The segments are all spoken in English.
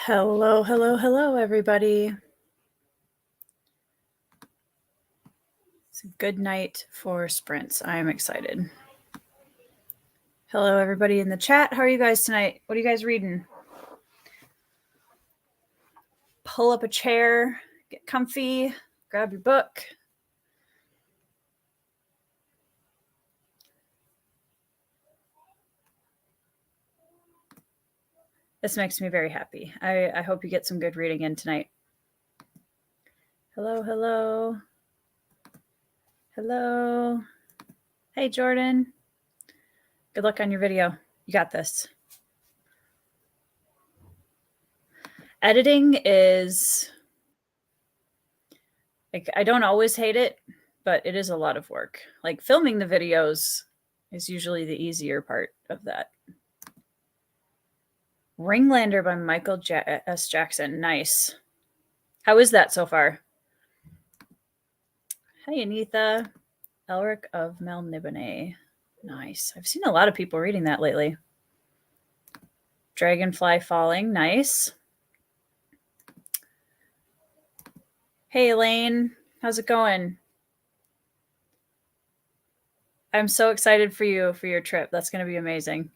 Hello, hello, hello, everybody. It's a good night for sprints. I am excited. Hello, everybody in the chat. How are you guys tonight? What are you guys reading? Pull up a chair, get comfy, grab your book. This makes me very happy. I hope you get some good reading in tonight. Hello, hello. Hello. Hey, Jordan. Good luck on your video. You got this. Editing is, like, I don't always hate it, but it is a lot of work. Like, filming the videos is usually the easier part of that. Ringlander by Michael S. Jackson. Nice. How is that so far? Hi, Anitha. Elric of Melniboné. Nice. I've seen a lot of people reading that lately. Dragonfly Falling. Nice. Hey, Elaine. How's it going? I'm so excited for you for your trip. That's going to be amazing.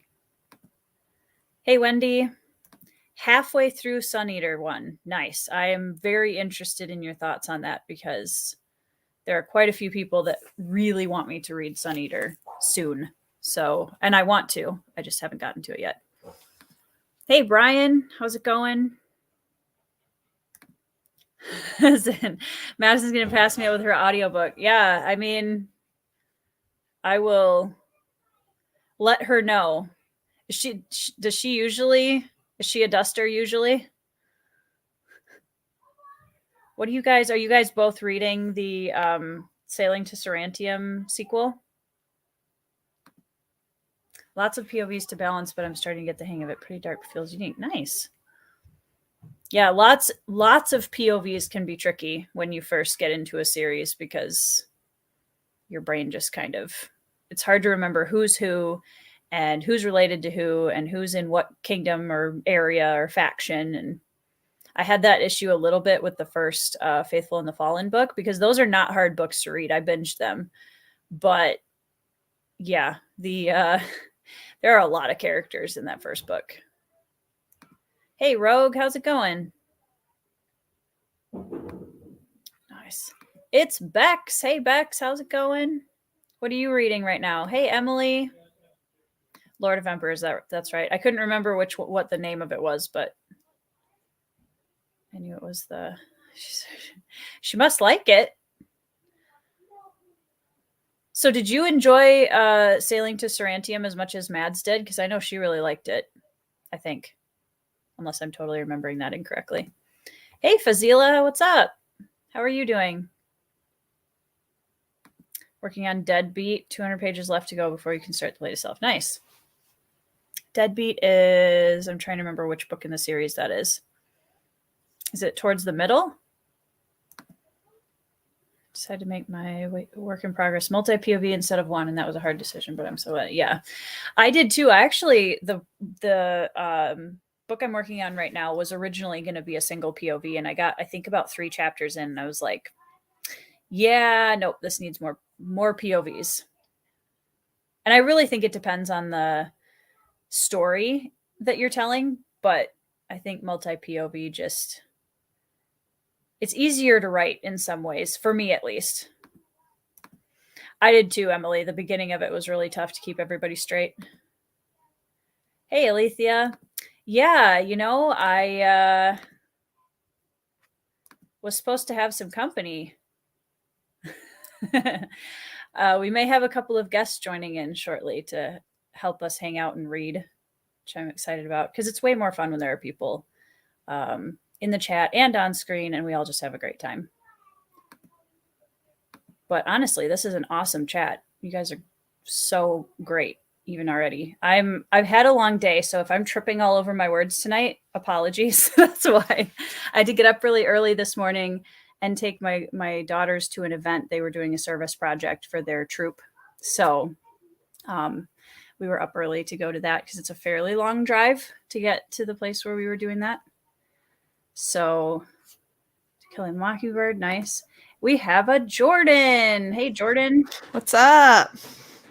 Hey, Wendy. Halfway through Sun Eater 1. Nice. I am very interested in your thoughts on that because there are quite a few people that really want me to read Sun Eater soon. So, and I want to. I just haven't gotten to it yet. Hey, Brian. How's it going? Madison's going to pass me out with her audiobook. Yeah, I mean, I will let her know. Is she a duster usually? What are you guys both reading the Sailing to Sarantium sequel? Lots of POVs to balance, but I'm starting to get the hang of it. Pretty dark, feels unique. Nice. Yeah, lots of POVs can be tricky when you first get into a series because your brain just kind of, it's hard to remember who's who and who's related to who and who's in what kingdom or area or faction. And I had that issue a little bit with the first Faithful and the Fallen book because those are not hard books to read. I binged them. But yeah, there are a lot of characters in that first book. Hey, Rogue, how's it going? Nice. It's Bex. Hey, Bex, how's it going? What are you reading right now? Hey, Emily. Lord of Emperors, that's right. I couldn't remember what the name of it was, but I knew it was she must like it. So did you enjoy Sailing to Sarantium as much as Mads did? Because I know she really liked it, I think. Unless I'm totally remembering that incorrectly. Hey, Fazila, what's up? How are you doing? Working on Deadbeat. 200 pages left to go before you can start the latest self. Nice. Deadbeat is, I'm trying to remember which book in the series that is. Is it towards the middle? Decided to make my work in progress multi-POV instead of one, and that was a hard decision, but I'm so yeah. I did too. I actually, the book I'm working on right now was originally going to be a single POV, and I got, I think, about 3 chapters in, and I was like, yeah, nope, this needs more POVs. And I really think it depends on the story that you're telling, but I think multi-POV just, it's easier to write in some ways, for me at least. I did too, Emily. The beginning of it was really tough to keep everybody straight. Hey, Alethea. Yeah, you know, I was supposed to have some company. We may have a couple of guests joining in shortly to help us hang out and read, which I'm excited about because it's way more fun when there are people in the chat and on screen, and we all just have a great time. But honestly, this is an awesome chat. You guys are so great even already. I've had a long day, so if I'm tripping all over my words tonight, apologies. That's why. I had to get up really early this morning and take my daughters to an event. They were doing a service project for their troop. So we were up early to go to that because it's a fairly long drive to get to the place where we were doing that. So, Killing Mockingbird, nice. We have a Jordan. Hey, Jordan. What's up?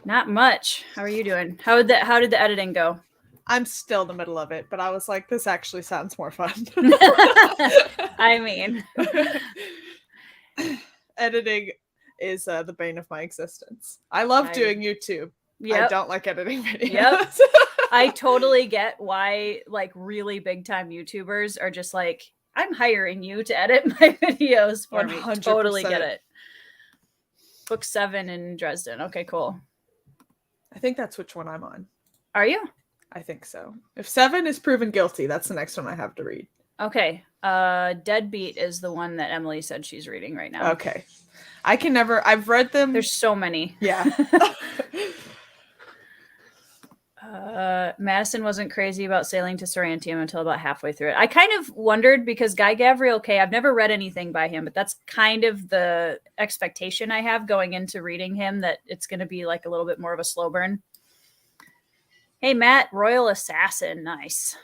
Not much. How are you doing? How did the editing go? I'm still in the middle of it, but I was like, this actually sounds more fun. I mean, editing is the bane of my existence. I love doing YouTube. Yep. I don't like editing videos. Yep. I totally get why like really big time YouTubers are just like, I'm hiring you to edit my videos for 100%. Me. Totally get it. Book 7 in Dresden. Okay, cool. I think that's which one I'm on. Are you? I think so. If 7 is proven guilty, that's the next one I have to read. Okay. Deadbeat is the one that Emily said she's reading right now. Okay. I've read them. There's so many. Yeah. Madison wasn't crazy about sailing to Sorrentium until about halfway through it. I kind of wondered because Guy Gavriel Kay, I've never read anything by him, but that's kind of the expectation I have going into reading him, that it's going to be like a little bit more of a slow burn. Hey, Matt, Royal Assassin. Nice.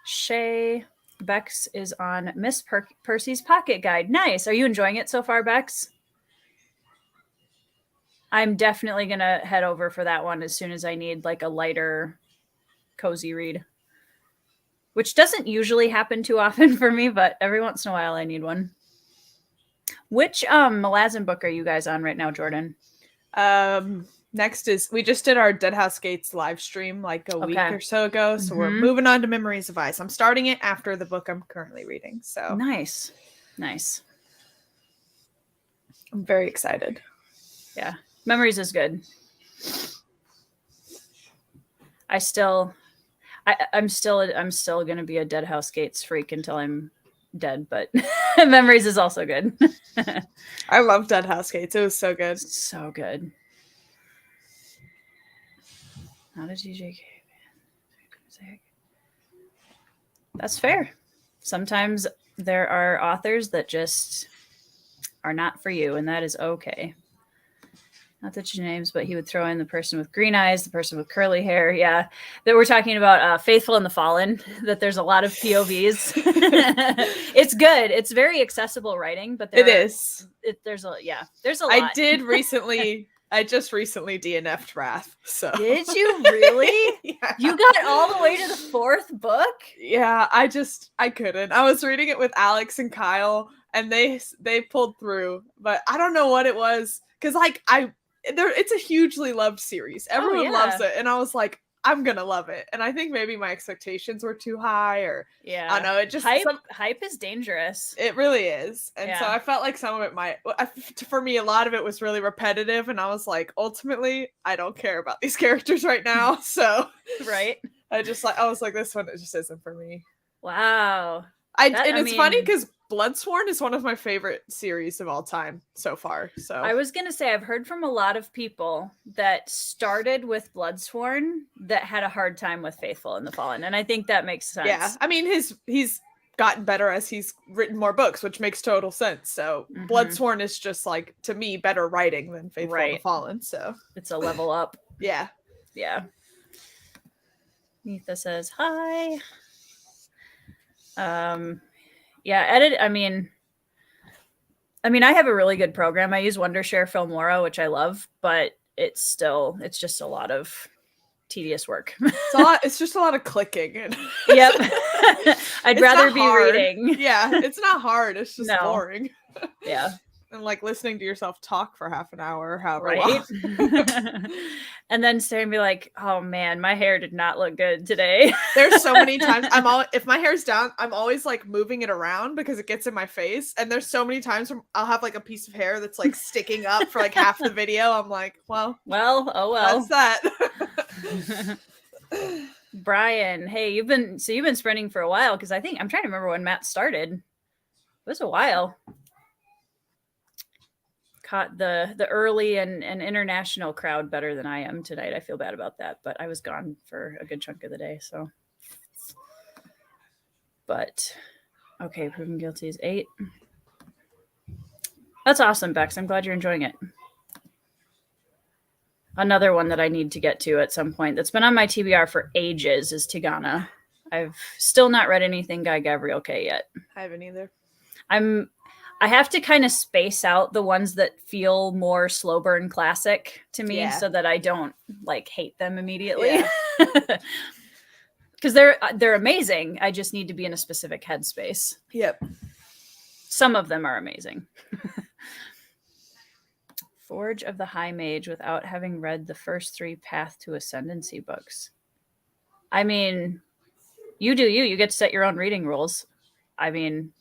Shay, Bex is on Miss Percy's Pocket Guide. Nice. Are you enjoying it so far, Bex? I'm definitely going to head over for that one as soon as I need like a lighter, cozy read, which doesn't usually happen too often for me, but every once in a while I need one. Which Malazan book are you guys on right now, Jordan? Next is, we just did our Deadhouse Gates live stream like a week or so ago. So we're moving on to Memories of Ice. I'm starting it after the book I'm currently reading. So nice. Nice. I'm very excited. Yeah. Memories is good. I'm still going to be a Deadhouse Gates freak until I'm dead, but Memories is also good. I love Deadhouse Gates. It was so good. So good. Not a TJK. That's fair. Sometimes there are authors that just are not for you, and that is okay. Not that your names, but he would throw in the person with green eyes, the person with curly hair. Yeah, that we're talking about Faithful and the Fallen, that there's a lot of POVs. It's good. It's very accessible writing, but there's a lot. I just recently DNF'd Wrath. So did you really? Yeah. You got all the way to the 4th book? Yeah, I couldn't. I was reading it with Alex and Kyle, and they pulled through, but I don't know what it was, because like it's a hugely loved series. Everyone loves it, and I was like, I'm gonna love it. And I think maybe my expectations were too high, or I don't know. It just hype is dangerous. It really is, and so I felt like some of it for me, a lot of it was really repetitive, and I was like, ultimately, I don't care about these characters right now. So right, I was like, this one, it just isn't for me. Wow. It's funny because Bloodsworn is one of my favorite series of all time so far. So I was gonna say, I've heard from a lot of people that started with Bloodsworn that had a hard time with Faithful and the Fallen, and I think that makes sense. Yeah, I mean he's gotten better as he's written more books, which makes total sense. So Bloodsworn is just like, to me, better writing than Faithful and the Fallen. So it's a level up. Yeah. Neetha says hi. Edit. I mean, I have a really good program. I use Wondershare Filmora, which I love, but it's just a lot of tedious work. It's just a lot of clicking. Yep. I'd rather be reading. Yeah, it's not hard. It's just boring. Yeah. And like listening to yourself talk for half an hour, however long. And then stay and be like, oh man, my hair did not look good today. There's so many times if my hair's down, I'm always like moving it around because it gets in my face. And there's so many times where I'll have like a piece of hair that's like sticking up for like half the video. I'm like, well, oh well. That's that. Brian, hey, you've been sprinting for a while, because I'm trying to remember when Matt started. It was a while. Caught the early and international crowd better than I am tonight. I feel bad about that, but I was gone for a good chunk of the day. So, but okay, proven guilty is 8. That's awesome, Bex. I'm glad you're enjoying it. Another one that I need to get to at some point that's been on my TBR for ages is Tigana. I've still not read anything Guy Gavriel K yet. I haven't either. I have to kind of space out the ones that feel more slow burn classic to me so that I don't like hate them immediately. Because they're amazing. I just need to be in a specific headspace. Yep. Some of them are amazing. Forge of the High Mage without having read the first 3 Path to Ascendancy books. I mean, you do you. You get to set your own reading rules. I mean,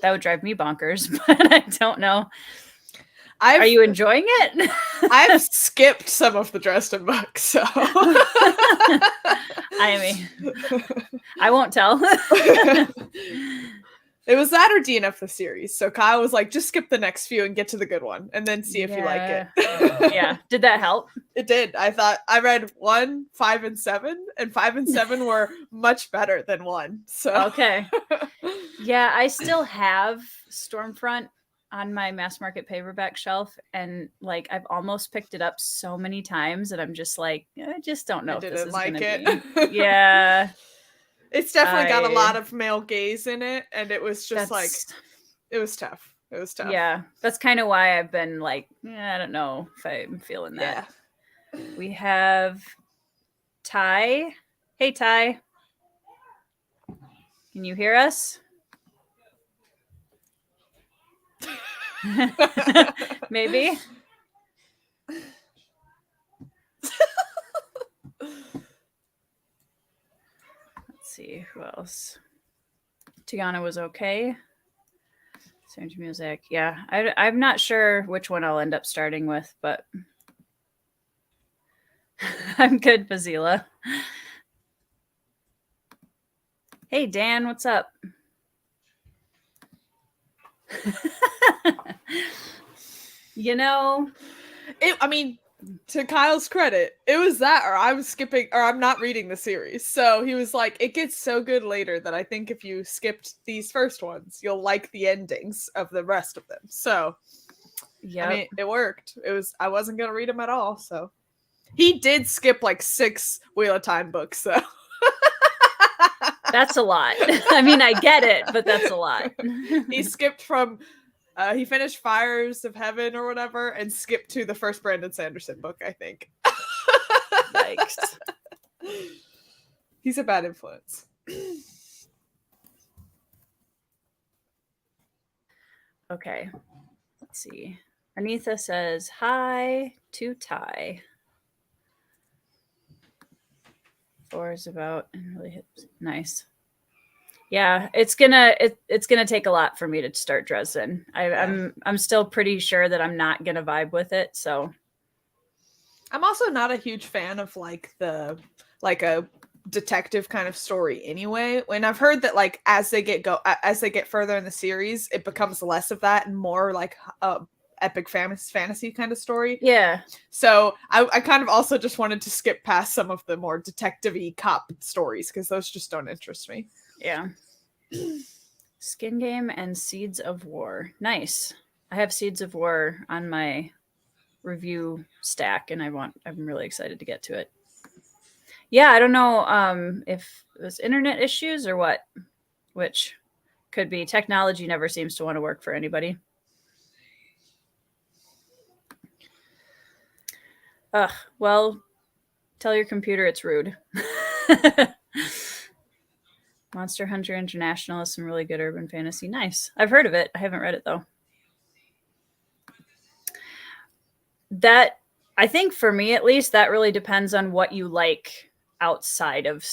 that would drive me bonkers, but I don't know. Are you enjoying it? I've skipped some of the Dresden books, so I mean, I won't tell. It was that or DNF the series. So Kyle was like, just skip the next few and get to the good one and then see if you like it. Yeah. Did that help? It did. I thought I read 1, 5, and 7, and 5 and 7 were much better than 1. So okay. Yeah, I still have Stormfront on my mass market paperback shelf, and like I've almost picked it up so many times that I'm just like, I just don't know if this is like gonna be. Yeah. It's definitely got a lot of male gaze in it, and it was just like, it was tough. It was tough. Yeah, that's kind of why I've been like, I don't know if I'm feeling that. Yeah. We have Ty. Hey, Ty. Can you hear us? Maybe. See who else. Tiana was okay. Strange music. Yeah, I'm not sure which one I'll end up starting with, but I'm good, Fazila. Hey, Dan, what's up? You know, I mean, to Kyle's credit, it was that or I was skipping or I'm not reading the series. So he was like, it gets so good later that I think if you skipped these first ones, you'll like the endings of the rest of them. So yeah, I mean, it worked. I wasn't gonna read them at all. So he did skip like 6 Wheel of Time books, so that's a lot. I mean, I get it, but that's a lot. He skipped from he finished Fires of Heaven or whatever and skipped to the first Brandon Sanderson book, I think. Yikes. He's a bad influence. Okay. Let's see. Anitha says, hi to Ty. 4 is about and really hits. Nice. Yeah, it's gonna take a lot for me to start Dresden. I'm still pretty sure that I'm not gonna vibe with it. So I'm also not a huge fan of like a detective kind of story anyway. When I've heard that like as they get further in the series, it becomes less of that and more like epic fantasy kind of story. Yeah. So I kind of also just wanted to skip past some of the more detective-y cop stories because those just don't interest me. Yeah. Skin Game and Seeds of War. Nice. I have Seeds of War on my review stack and I'm really excited to get to it. Yeah, I don't know if it's internet issues or what, which could be. Technology never seems to want to work for anybody. Well, tell your computer it's rude. Monster Hunter International is some really good urban fantasy. Nice. I've heard of it. I haven't read it though. That, I think for me at least, that really depends on what you like outside of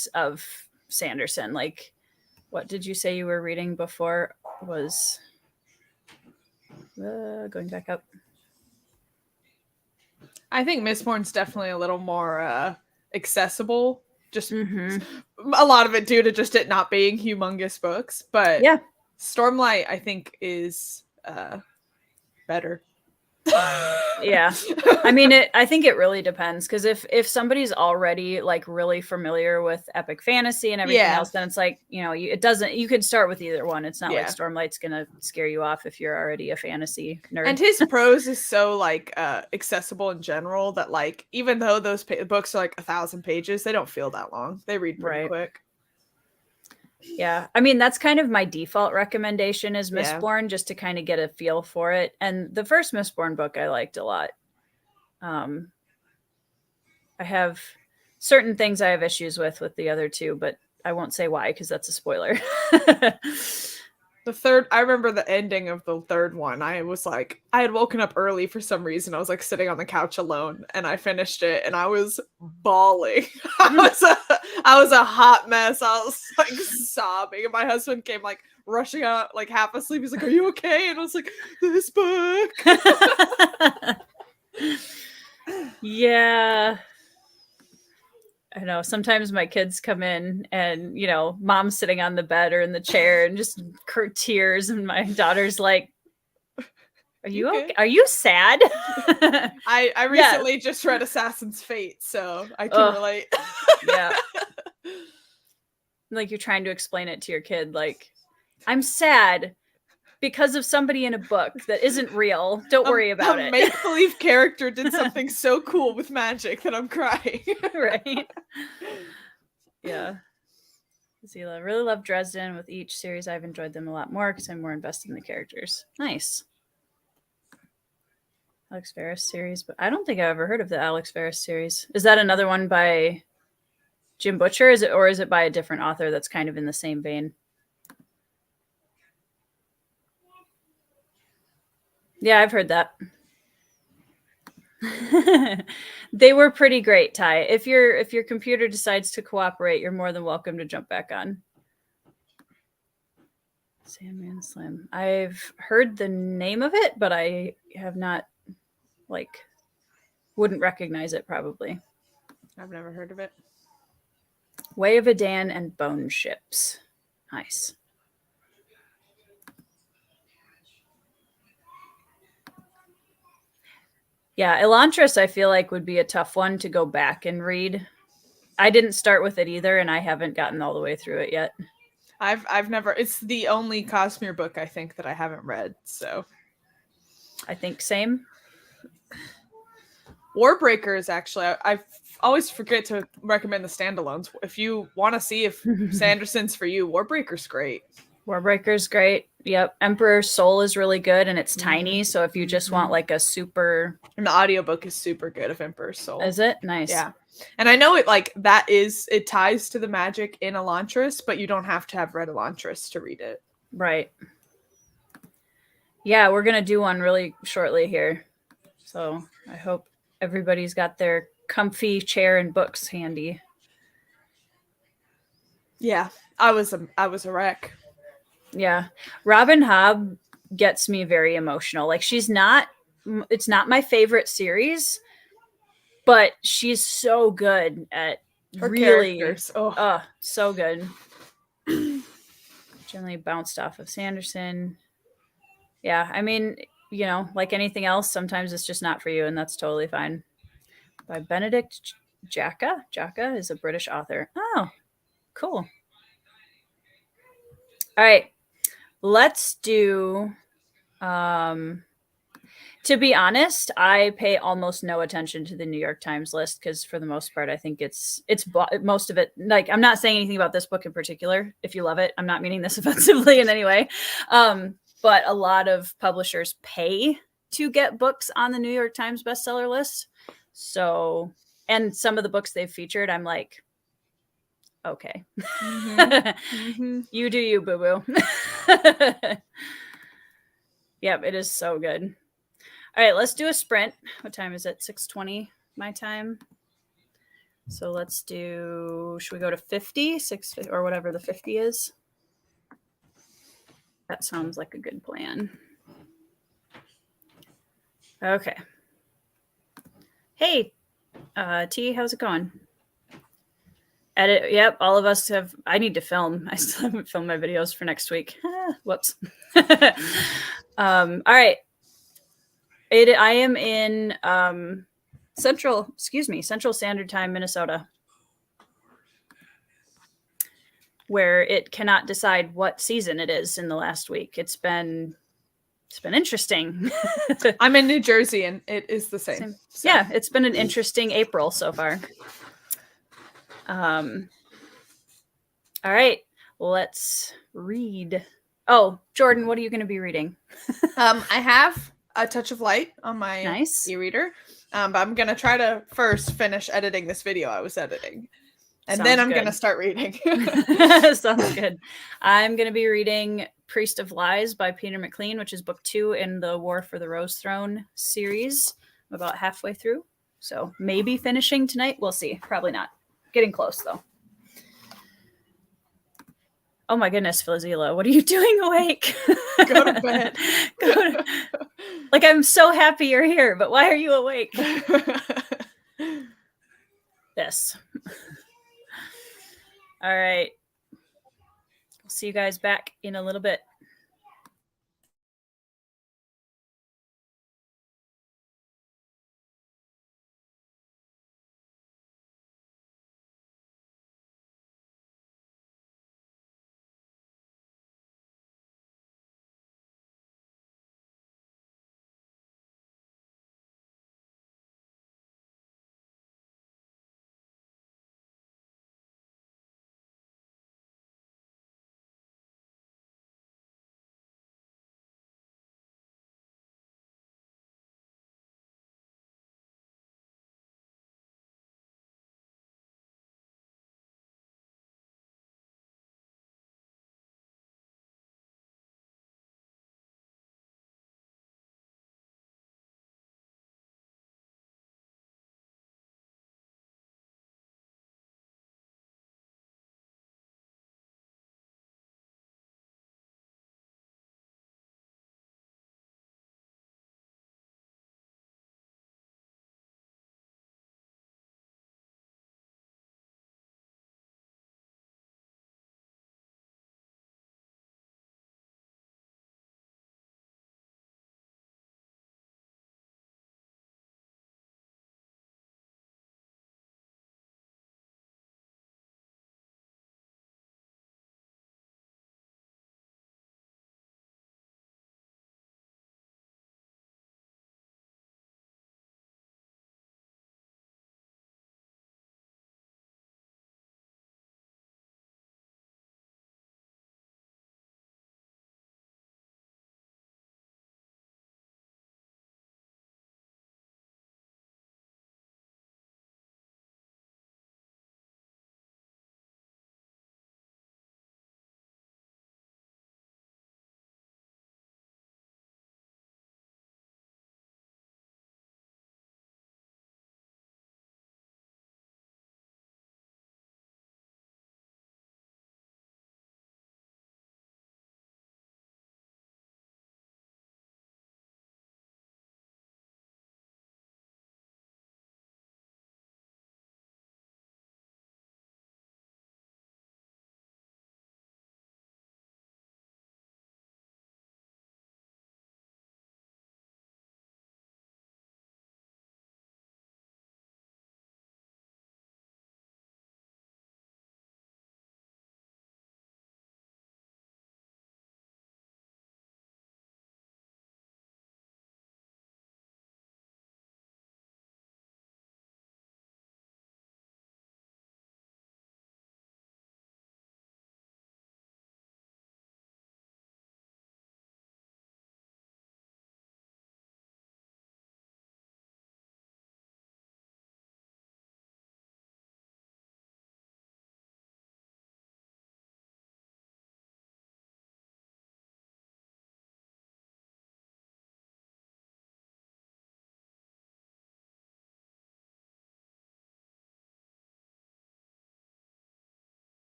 Sanderson. Like, what did you say you were reading before? Was going back up. I think Mistborn's definitely a little more accessible. Just a lot of it due to just it not being humongous books. But yeah, Stormlight, I think, is better. Yeah. I mean, I think it really depends because if somebody's already like really familiar with epic fantasy and everything else, then it's like, you could start with either one. It's not like Stormlight's gonna scare you off if you're already a fantasy nerd. And his prose is so like accessible in general that like even though those books are like 1,000 pages, they don't feel that long. They read pretty quick. Yeah. I mean, that's kind of my default recommendation is Yeah. Mistborn, just to kind of get a feel for it. And the first Mistborn book I liked a lot. I have certain things I have issues with the other two, but I won't say why because that's a spoiler. The third, I remember the ending of the third one. I was like, I had woken up early for some reason. I was like sitting on the couch alone, and I finished it, and I was bawling. I was a hot mess. I was like sobbing, and my husband came like rushing out, like half asleep. He's like, "Are you okay?" And I was like, "This book." Yeah. I know sometimes my kids come in and, you know, mom's sitting on the bed or in the chair and just tears. And my daughter's like, are you okay? Are you sad? I recently just read Assassin's Fate, so I can relate. Yeah. Like you're trying to explain it to your kid. Like, I'm sad because of somebody in a book that isn't real. Don't worry about it. A make-believe character did something so cool with magic that I'm crying. Right? Yeah. Zila, really love Dresden. With each series, I've enjoyed them a lot more because I'm more invested in the characters. Nice. Alex Verus series, but I don't think I've ever heard of the Alex Verus series. Is that another one by Jim Butcher? Is it by a different author that's kind of in the same vein? Yeah, I've heard that. They were pretty great, Ty. If your computer decides to cooperate, you're more than welcome to jump back on. Sandman Slim. I've heard the name of it, but I have not, wouldn't recognize it probably. I've never heard of it. Way of Adan and Bone Ships. Nice. Yeah, Elantris I feel like would be a tough one to go back and read. I didn't start with it either, and I haven't gotten all the way through it yet. I've never. It's the only Cosmere book I think that I haven't read. So, I think same. Warbreaker is actually. I always forget to recommend the standalones. If you want to see if Sanderson's for you, Warbreaker's great. Warbreaker's great. Yep. Emperor's Soul is really good, and it's tiny. So if you just want like a super, and the audiobook is super good of Emperor's Soul. Is it? Nice. Yeah. And I know it it ties to the magic in Elantris, but you don't have to have read Elantris to read it. Right. Yeah, we're gonna do one really shortly here. So I hope everybody's got their comfy chair and books handy. Yeah, I was a wreck. Yeah. Robin Hobb gets me very emotional. Like it's not my favorite series, but she's so good at her really characters. So good. Generally bounced off of Sanderson. Yeah, I mean, you know, like anything else, sometimes it's just not for you, and that's totally fine. By Benedict Jacka. Jacka is a British author. Oh, cool. All right. Let's do, to be honest, I pay almost no attention to the New York Times list because for the most part, I think it's most of it. Like, I'm not saying anything about this book in particular. If you love it, I'm not meaning this offensively in any way. But a lot of publishers pay to get books on the New York Times bestseller list. So, and some of the books they've featured, I'm like, okay. You do you, boo-boo. Yep, it is so good. All right, let's do a sprint. What time is it? 6:20 my time. So let's do, should we go to 50? 6 or whatever the 50 is? That sounds like a good plan. Okay. Hey, T, how's it going? Edit. Yep, all of us have. I need to film. I still haven't filmed my videos for next week. Whoops. All right. I am in Central Standard Time, Minnesota, where it cannot decide what season it is in the last week. It's been interesting. I'm in New Jersey, and it is the same. So. Yeah, it's been an interesting April so far. All right, let's read. Oh, Jordan, what are you going to be reading? I have A Touch of Light on my Nice. e-reader, but I'm gonna try to first finish editing this video I was editing, and Sounds then I'm good. gonna start reading. Sounds good. I'm going to be reading Priest of Lies by Peter McLean, which is book 2 in the War for the Rose Throne series. I'm about halfway through, so maybe finishing tonight. We'll see. Probably not. Getting close, though. Oh my goodness, Philizila, what are you doing awake? Go to bed. Like, I'm so happy you're here, but why are you awake? This. All right. I'll see you guys back in a little bit.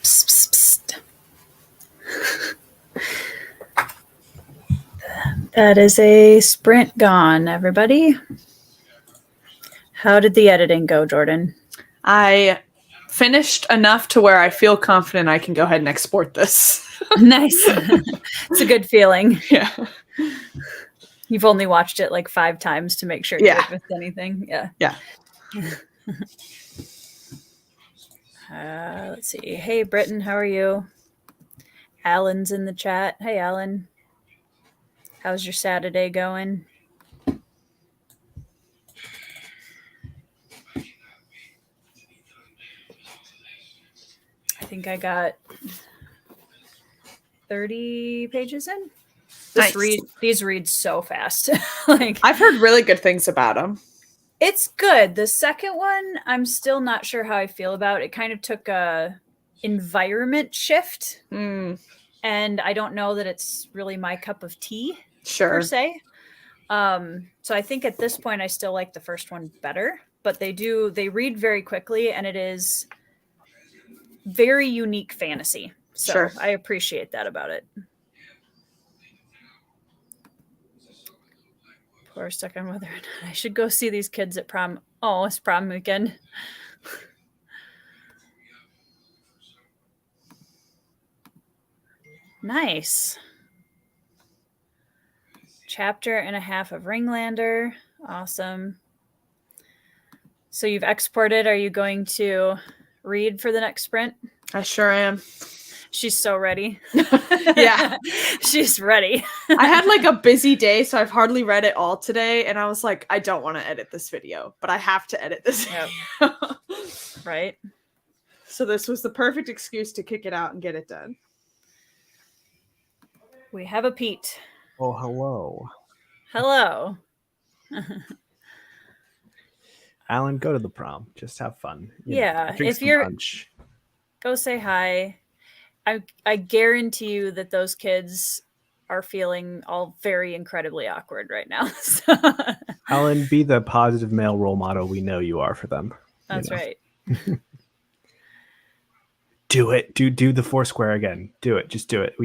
Psst, psst, psst. That is a sprint gone, everybody. How did the editing go, Jordan? I finished enough to where I feel confident I can go ahead and export this. Nice. It's a good feeling. Yeah. You've only watched it like 5 times to make sure you haven't missed anything. Yeah. Yeah. Let's see. Hey, Britton, how are you? Alan's in the chat. Hey, Alan. How's your Saturday going? I think I got 30 pages in. These read so fast. Like, I've heard really good things about them. It's good. The second one, I'm still not sure how I feel about. It kind of took a environment shift. And I don't know that it's really my cup of tea per se. So I think at this point I still like the first one better, but they read very quickly, and it is very unique fantasy. So I appreciate that about it. We're stuck on whether or not I should go see these kids at prom. Oh, it's prom weekend. Nice. Chapter and a half of Ringlander. Awesome. So you've exported. Are you going to read for the next sprint? I sure am. She's so ready. Yeah. She's ready. I had like a busy day, so I've hardly read it all today. And I was like, I don't want to edit this video, but I have to edit this video. Right. So this was the perfect excuse to kick it out and get it done. We have a Pete. Oh, hello. Hello. Alan, go to the prom. Just have fun. Yeah. If you're lunch. Go say hi. I guarantee you that those kids are feeling all very incredibly awkward right now. Alan, be the positive male role model we know you are for them. That's right. Do it. Do the Foursquare again. Do it. Just do it.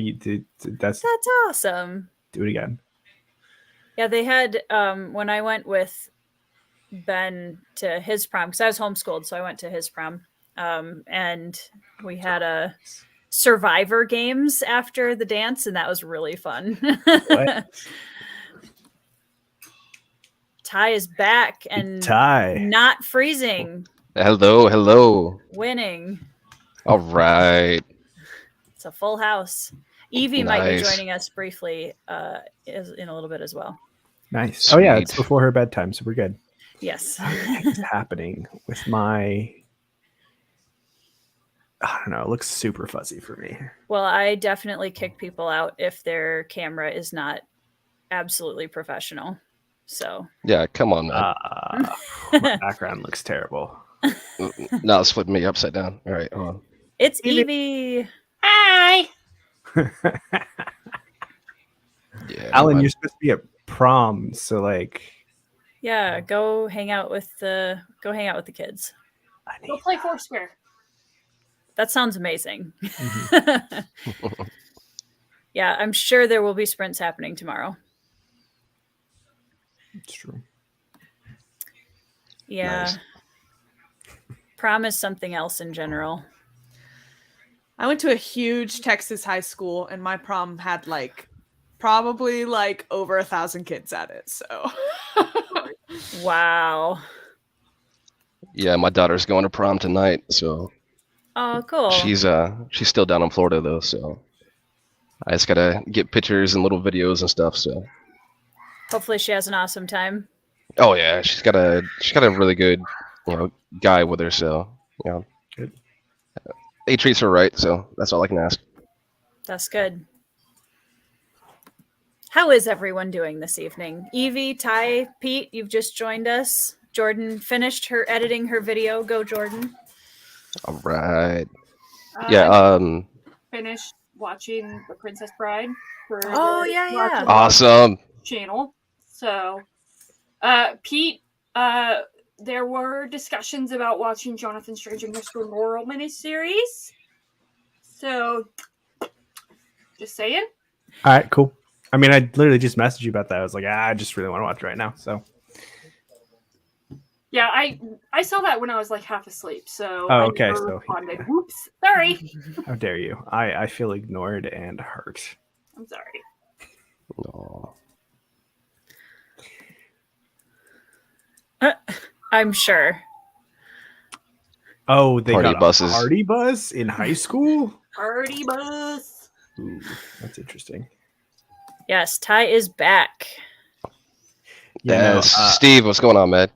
That's awesome. Do it again. Yeah, they had when I went with Ben to his prom, because I was homeschooled, so I went to his prom. And we had a Survivor games after the dance, and that was really fun. Ty is back and not freezing. Hello. Winning. All right. It's a full house. Evie might be joining us briefly in a little bit as well. Nice. Sweet. Oh yeah, it's before her bedtime, so we're good. Yes. What's happening with my... I don't know. It looks super fuzzy for me. Well, I definitely kick people out if their camera is not absolutely professional. So yeah, come on, man. My background looks terrible. Now it's flipping me upside down. All right, hold on. It's Evie. Hi. Yeah, Alan, you're supposed to be at prom, so like. Yeah, go hang out with the kids. Go play Foursquare. That sounds amazing. Mm-hmm. Yeah, I'm sure there will be sprints happening tomorrow. It's true. Yeah. Nice. Prom is something else in general. I went to a huge Texas high school, and my prom had probably over 1,000 kids at it. So. Wow. Yeah, my daughter's going to prom tonight, so. Oh, cool. She's still down in Florida though, so I just gotta get pictures and little videos and stuff. So hopefully she has an awesome time. Oh yeah, she's got a really good guy with her, so good. He treats her right, so that's all I can ask. That's good. How is everyone doing this evening? Evie, Ty, Pete, you've just joined us. Jordan finished editing her video. Go, Jordan. All right. Yeah. Finished watching The Princess Bride for yeah. Awesome channel. So, Pete, there were discussions about watching Jonathan Strange in Her School Laurel miniseries. So, just saying. All right, cool. I mean, I literally just messaged you about that. I was like, I just really want to watch it right now. So, Yeah, I saw that when I was like half asleep. So Oh, I okay, never so, responded. yeah. Whoops. Sorry. how dare you? I feel ignored and hurt. I'm sorry. Aw. I'm sure. Oh, they Party got buses. a party bus in high school? Party bus. Ooh, that's interesting. Yes, Ty is back. Yeah, no, Steve, what's going on, man?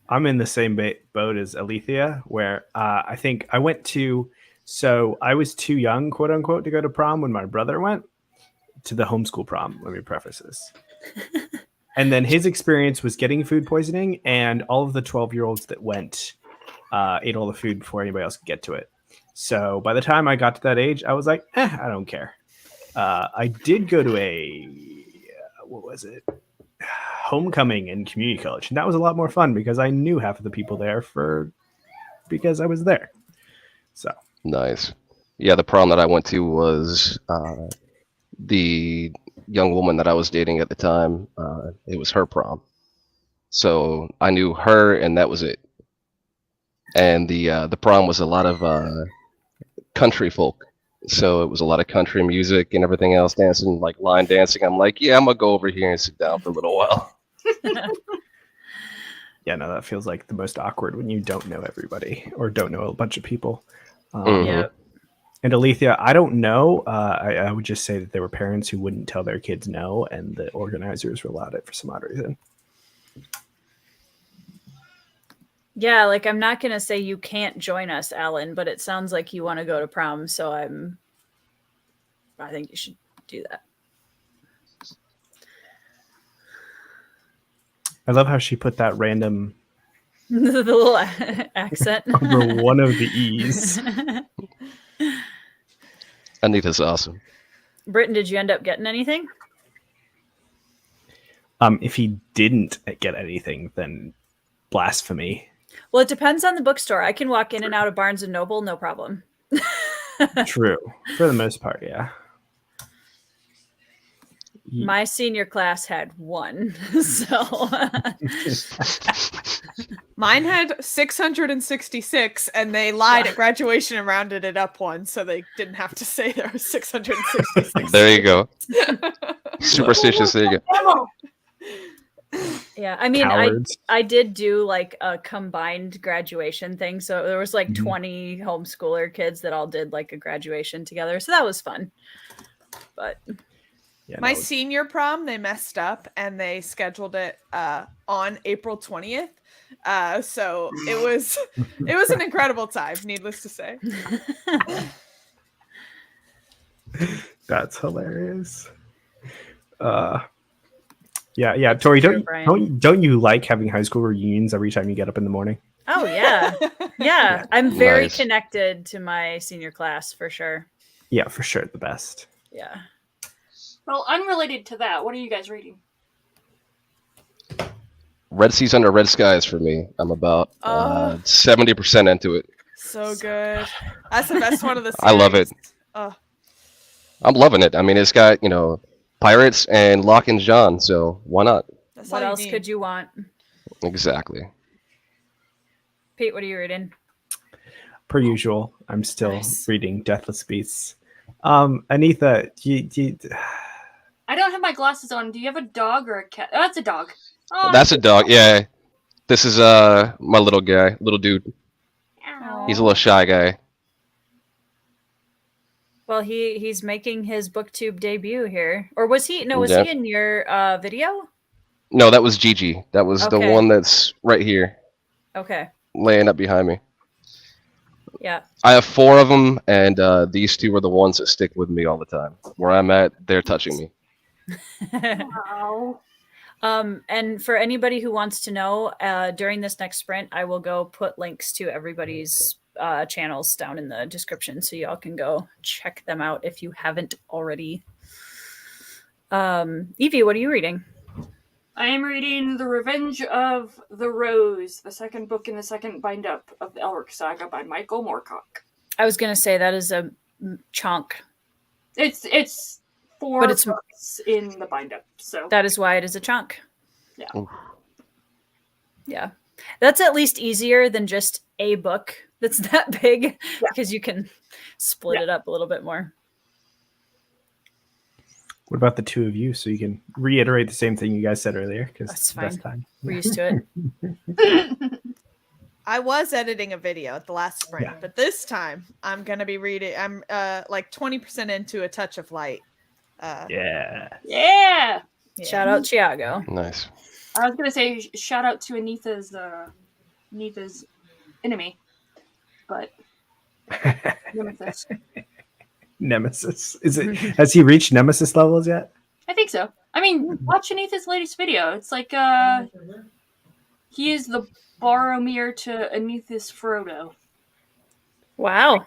I'm in the same boat as Alethea, where I think I went to. So I was too young, quote unquote, to go to prom when my brother went to the homeschool prom. Let me preface this. And then his experience was getting food poisoning, and all of the 12-year-olds that went ate all the food before anybody else could get to it. So by the time I got to that age, I was like, I don't care. I did go to a, what was it? Homecoming in community college. And that was a lot more fun because I knew half of the people there because I was there. So Nice. Yeah, the prom that I went to was the young woman that I was dating at the time. It was her prom. So I knew her and that was it. And the prom was a lot of country folk. So it was a lot of country music and everything else, dancing, like line dancing. I'm like, yeah, I'm gonna go over here and sit down for a little while. yeah, no, that feels like the most awkward when you don't know everybody or don't know a bunch of people. Mhm. Yeah. And Alethea, I don't know. I would just say that there were parents who wouldn't tell their kids no, and the organizers allowed it for some odd reason. Yeah, like I'm not gonna say you can't join us, Alan, but it sounds like you want to go to prom, so I think you should do that. I love how she put that random the little accent over one of the E's. Anita's awesome. Britton, did you end up getting anything? If he didn't get anything, then blasphemy. Well, it depends on the bookstore. I can walk in and out of Barnes and Noble, no problem. True. For the most part, yeah. My senior class had one, so Mine had 666, and they lied at graduation and rounded it up one, so they didn't have to say there was 666. There you go. Superstitious. There you go. yeah. I mean, Cowards. I did do like a combined graduation thing, so there was like 20 homeschooler kids that all did like a graduation together, so that was fun. But Yeah, My senior prom, they messed up and they scheduled it on April 20th. So it was an incredible time, needless to say. That's hilarious. Yeah. Tori, don't you like having high school reunions every time you get up in the morning? Oh yeah. Yeah. I'm very Nice. connected to my senior class for sure. Yeah, for sure, the best. Yeah. Well, unrelated to that, what are you guys reading? Red Seas Under Red Skies for me. I'm about 70% into it. So good. That's the best one of the series. I love it. I'm loving it. I mean, it's got, pirates and Locke and John, so why not? That's What all else need. could you want? Exactly. Pete, what are you reading? Per usual, I'm still Nice. reading Deathless Beasts. Anita, I don't have my glasses on. Do you have a dog or a cat? Oh, that's a dog. Oh, That's a dog. Yeah. This is my little guy, little dude. Ow. He's a little shy guy. Well, he's making his booktube debut here. Or was he? No, was Yeah. he in your video? No, that was Gigi. That was the Okay. one that's right here, Okay. laying up behind me. Yeah. I have 4 of them, and these 2 are the ones that stick with me all the time. Where I'm at, they're touching me. Wow. And for anybody who wants to know, during this next sprint, I will go put links to everybody's channels down in the description, so y'all can go check them out if you haven't already. Evie, what are you reading? I am reading The Revenge of the Rose, the second book in the second bind-up of the Elric Saga by Michael Moorcock. I was gonna say that is a chunk. It's 4 But it's- books in the bind up. So That is why it is a chunk. Yeah. Oof. Yeah. That's at least easier than just a book that's that big because you can split it up a little bit more. What about the two of you? So you can reiterate the same thing you guys said earlier, because That's best fine. time. We're used to it. I was editing a video at the last sprint, Yeah. but this time I'm gonna be reading. I'm like 20% into A Touch of Light. Yeah. yeah. Shout out Chiago. Nice. I was gonna say shout out to Anita's enemy, but Nemesis. Nemesis. Is it? Has he reached Nemesis levels yet? I think so. I mean, watch Anita's latest video. It's like he is the Boromir to Anita's Frodo. Wow.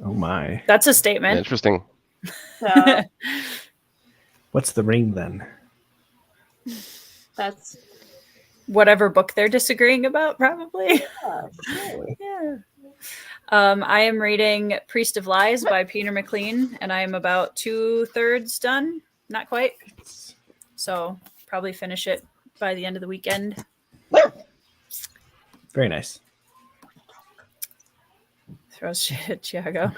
Oh my. That's a statement. Interesting. So What's the ring then? that's Whatever book they're disagreeing about, probably. Yeah. I am reading Priest of Lies by Peter McLean, and I am about 2/3 done. Not quite. So probably finish it by the end of the weekend. Very nice. Throws shit at Chiago.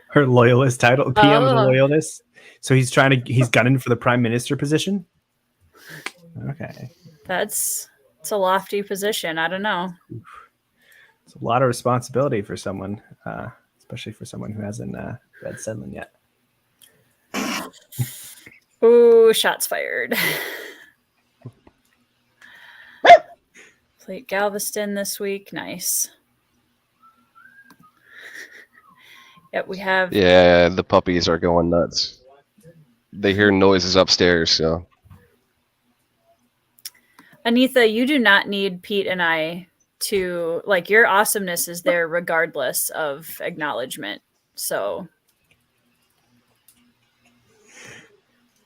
Her loyalist title. PM is a Oh. loyalist. So he's gunning for the prime minister position. Okay. It's a lofty position. I don't know. It's a lot of responsibility for someone, especially for someone who hasn't read Senlin yet. Ooh, shots fired. Played Galveston this week. Nice. Yep, we have. Yeah, the puppies are going nuts. They hear noises upstairs, so Anitha, you do not need Pete and I to like your awesomeness is there regardless of acknowledgement. So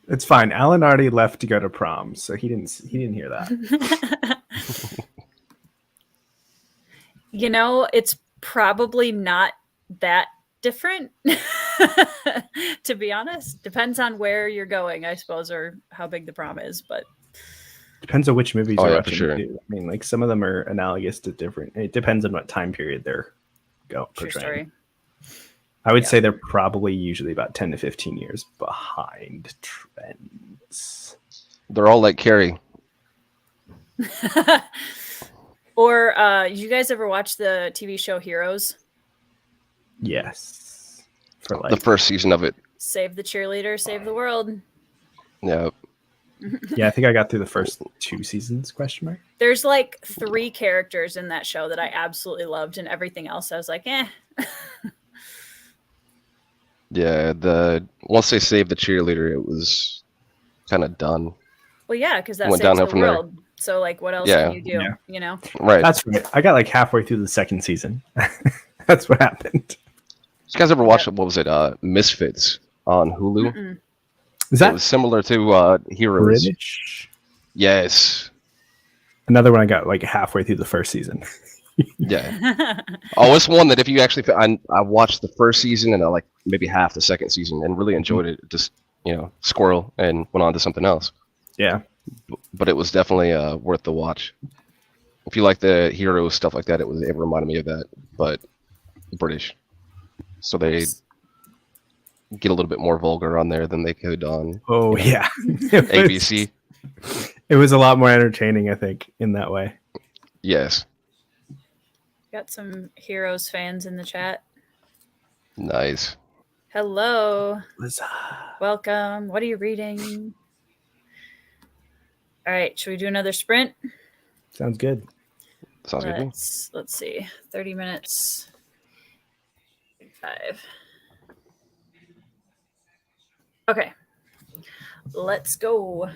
It's fine. Alan already left to go to prom, so he didn't hear that. you know, it's probably not that different. To be honest, depends on where you're going, I suppose, or how big the prom is. But Depends on which movies Oh, you're yeah, for watching. sure. Too. I mean, like some of them are analogous to different. It depends on what time period they're true portraying. story. I would Yeah. say they're probably usually about 10 to 15 years behind trends. they're all like Carrie. Or you guys ever watch the TV show Heroes? Yes. For The like, first season of it. Save the cheerleader, save the world. Yeah. yeah, I think I got through the first 2 seasons, question mark. There's like 3 characters in that show that I absolutely loved, and everything else I was like, eh. Yeah, once they saved the cheerleader, it was kind of done. Well, yeah, because that Went saves downhill the from there. world. So, like, what else Yeah. can you do? Yeah. You know? Right. That's right. I got like halfway through the second season. That's what happened. Did you guys ever watch what was it? Misfits on Hulu. Mm-mm. Is It that was similar to Heroes. British? Yes. Another one I got like halfway through the first season. Yeah. Oh, it's one that if you actually, I watched the first season and I like maybe half the second season and really enjoyed it. Just squirrel and went on to something else. Yeah. But it was definitely worth the watch. If you like the Heroes stuff like that, it reminded me of that, but British. So they get a little bit more vulgar on there than they could on Oh yeah. ABC. It was a lot more entertaining, I think, in that way. Yes. Got some Heroes fans in the chat. Nice. Hello. Liza. Welcome. What are you reading? All right. Should we do another sprint? Sounds good. Sounds good to me. Let's see. 30 minutes. 5. Okay. Let's go.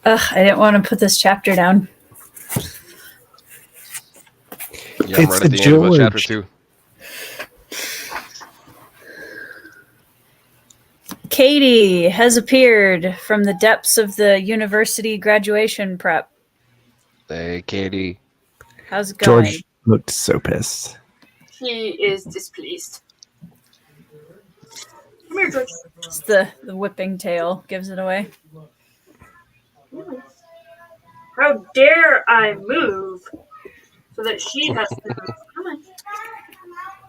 Ugh, I didn't want to put this chapter down. Yeah, I'm It's right a at the end of chapter George. 2. Katie has appeared from the depths of the university graduation prep. Hey, Katie. How's it going? George looked so pissed. He is displeased. Come here, George. It's the whipping tail gives it away. How dare I move so that she has to move? Come on.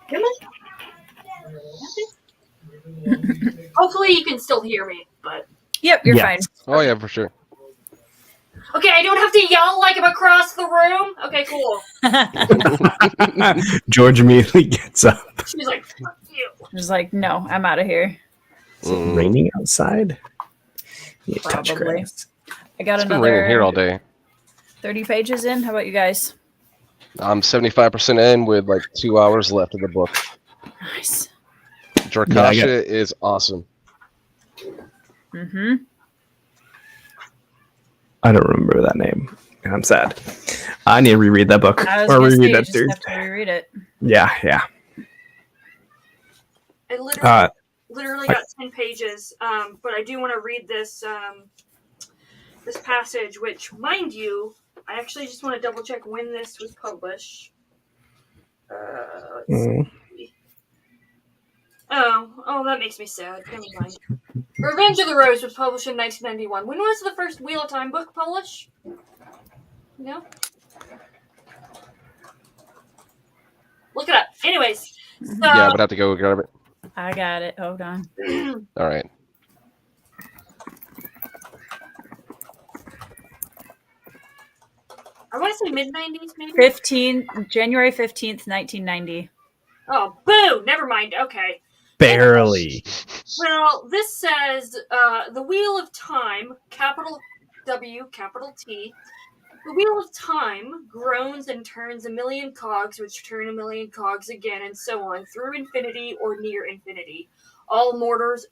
Come on. Hopefully you can still hear me, but Yep, you're Yes. Oh, yeah, for sure. okay, I don't have to yell like I'm across the room. Okay, cool. fine. George immediately gets up. She's like, fuck you. Just like, no, I'm out of here. Is it raining outside? Yeah, touch Probably. grass. I got It's been raining here all another day. 30 pages in. How about you guys? I'm 75% in with like 2 hours left of the book. Nice. Jorkasha is awesome. Mm-hmm. I don't remember that name. I'm sad. I need to reread that book. I was Or gonna say, reread you that just have series. to reread it. Yeah. I literally I- got 10 pages, but I do want to read this this passage, which, mind you, I actually just want to double check when this was published. Let's Mm. see. Oh, that makes me sad. Never mind. Revenge of the Rose was published in 1991. When was the first Wheel of Time book published? No? Look it up. Anyways, so Yeah, but I have to go grab it. I got it. Hold on. All right. I want to say mid-90s, maybe? January 15th, 1990. Oh, boo! Never mind. Okay. Barely. Well, this says the Wheel of Time, capital W, capital T. The Wheel of Time groans and turns a million cogs, which turn a million cogs again, and so on, through infinity or near infinity. All mortals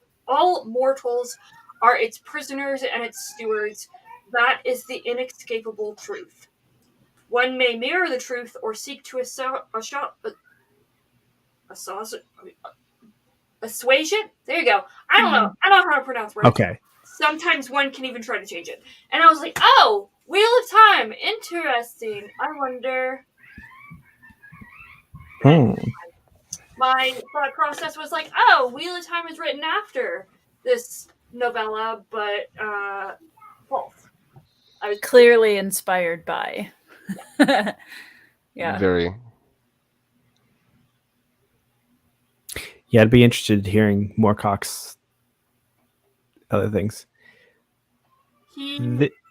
are its prisoners and its stewards. That is the inescapable truth. One may mirror the truth or seek to assuage it. There you go. I don't know. I don't know how to pronounce words. Okay. Sometimes one can even try to change it. And I was like, oh, Wheel of Time. Interesting. I wonder. My thought process was like, oh, Wheel of Time is written after this novella, but false. I was Clearly inspired by. Yeah. Very. Yeah, I'd be interested in hearing Moorcock's other things.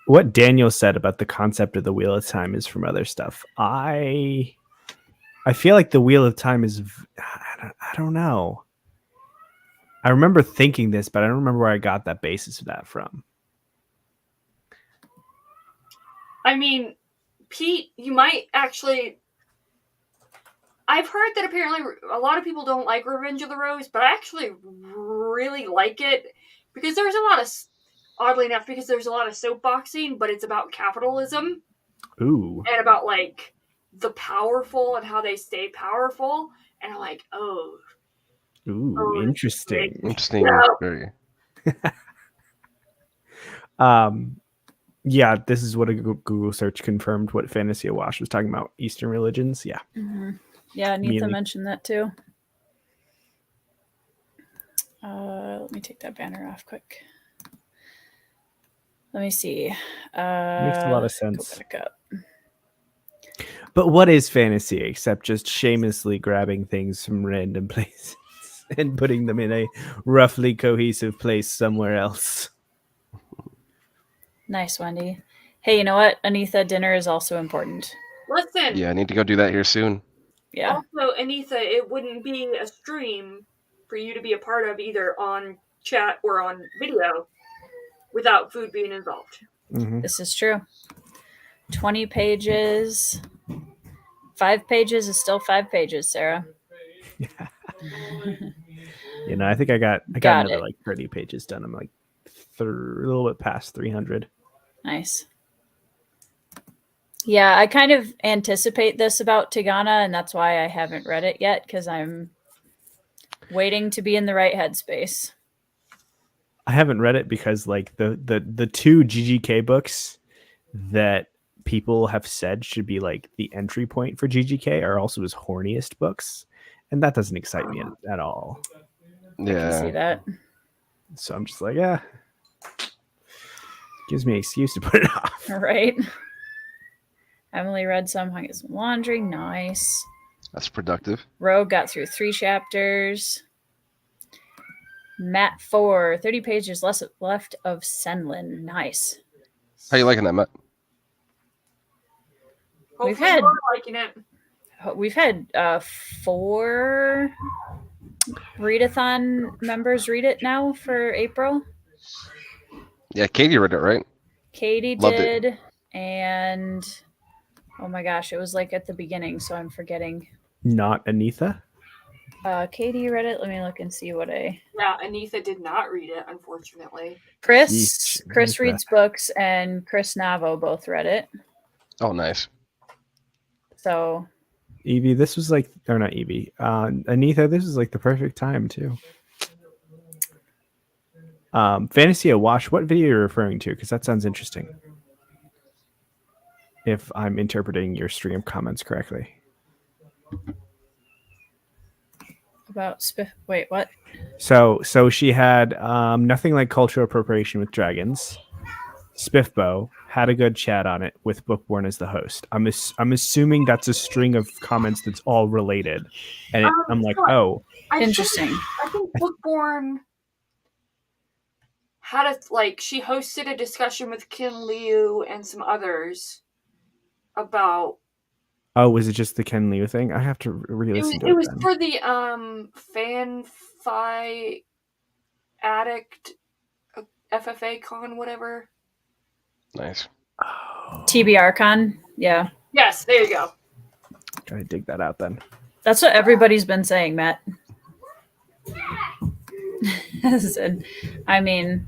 What Daniel said about the concept of the Wheel of Time is from other stuff. I feel like the Wheel of Time is, I don't know. I remember thinking this, but I don't remember where I got that basis of that from. I mean, Pete, you might actually. I've heard that apparently a lot of people don't like Revenge of the Rose, but I actually really like it because there's a lot of, oddly enough, because there's a lot of soapboxing, but it's about capitalism. Ooh. And about, like, the powerful and how they stay powerful. And I'm like, oh. Ooh, Oh, interesting. Interesting. Yeah. Very. Yeah, this is what a Google search confirmed what Fantasy Awash was talking about. Eastern religions. Yeah. Mm-hmm. Yeah, Neetha Immediately. mentioned that too. Let me take that banner off quick. Let me see. Makes a lot of Go sense. back up. But what is fantasy except just shamelessly grabbing things from random places and putting them in a roughly cohesive place somewhere else? Nice, Wendy. Hey, you know what? Anitha, dinner is also important. Listen. Yeah, I need to go do that here soon. Yeah. Also, Anitha, it wouldn't be a stream for you to be a part of either on chat or on video without food being involved. Mm-hmm. This is true. 20 pages. 5 pages is still 5 pages, Sarah. You know, I think I got Got another it. like 30 pages done. I'm like a little bit past 300. Nice. Yeah, I kind of anticipate this about Tigana, and that's why I haven't read it yet, because I'm waiting to be in the right headspace. I haven't read it because like the two GGK books that people have said should be like the entry point for GGK are also his horniest books, and that doesn't excite me at all. I can see Yeah. that. So I'm just like, yeah, gives me an excuse to put it off. Right. Emily read some, hung some laundry. Nice. That's productive. Rogue got through 3 chapters. Matt 4, 30 pages left of Senlin. Nice. How you liking that, Matt? We've Hopefully had- you're liking it. We've had 4 readathon members read it now for April. Yeah, Katie read it, right? Katie Loved it. did, and oh my gosh, it was like at the beginning, so I'm forgetting. Not Anitha. Katie read it. Let me look and see what I. Yeah, Anitha did not read it, unfortunately. Chris Yeesh, Anitha. reads books, and Chris Navo both read it. Oh, nice. So Evie, this was like, or not Evie, Anitha, this was like the perfect time too. Fantasy Wash, what video are you referring to? Because that sounds interesting. If I'm interpreting your stream comments correctly. about wait, what? So she had Nothing Like Cultural Appropriation with Dragons. Spiffbo had a good chat on it with Bookborn as the host. I'm assuming that's a string of comments that's all related, and I'm like, sure. oh, Interesting. I think Bookborn had she hosted a discussion with Ken Liu and some others about was it just the Ken Liu thing? I have to re-listen to it. it was then. for the Fan-Fi Addict FFA Con, whatever. Nice. Oh, TBR Con. Yeah. Yes, there you go. gotta dig that out then. That's what everybody's been saying, Matt. I mean,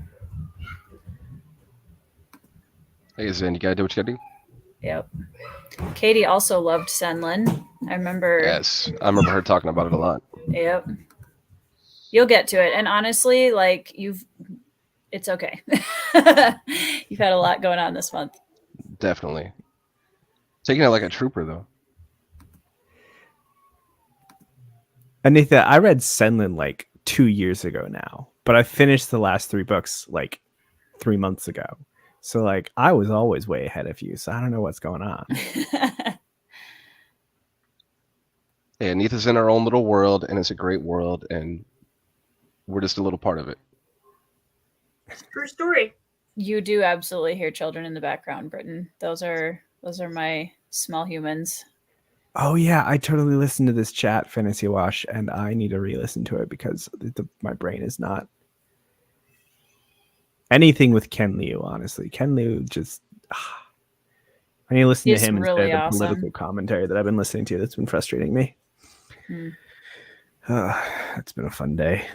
Hey, Zen, you gotta do what you gotta do. yep. Katie also loved Senlin. I remember. Yes, I remember her talking about it a lot. Yep. You'll get to it. And honestly, like it's okay. You've had a lot going on this month. Definitely. Taking it like a trooper, though. Anitha, I read Senlin like 2 years ago now, but I finished the last 3 books like 3 months ago. So like I was always way ahead of you. So I don't know what's going on. Hey, Anita's in her own little world, and it's a great world, and we're just a little part of it. True story. You do absolutely hear children in the background, Britton. Those are my small humans. Oh yeah, I totally listened to this chat, Fantasy Wash, and I need to re-listen to it because my brain is not anything with Ken Liu. Honestly, Ken Liu just I need to listen He's to him really instead of the awesome. political commentary that I've been listening to. That's been frustrating me. Hmm. It's been a fun day.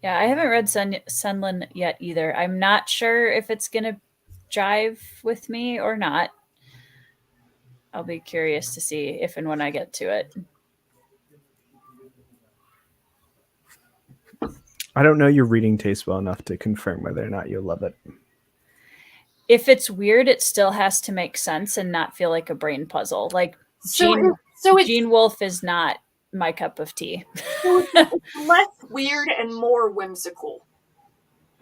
Yeah, I haven't read Senlin yet either. I'm not sure if it's gonna jive with me or not. I'll be curious to see if and when I get to it. I don't know your reading taste well enough to confirm whether or not you'll love it. If it's weird, it still has to make sense and not feel like a brain puzzle. Like So it's Gene Wolfe is not my cup of tea. less weird and more whimsical.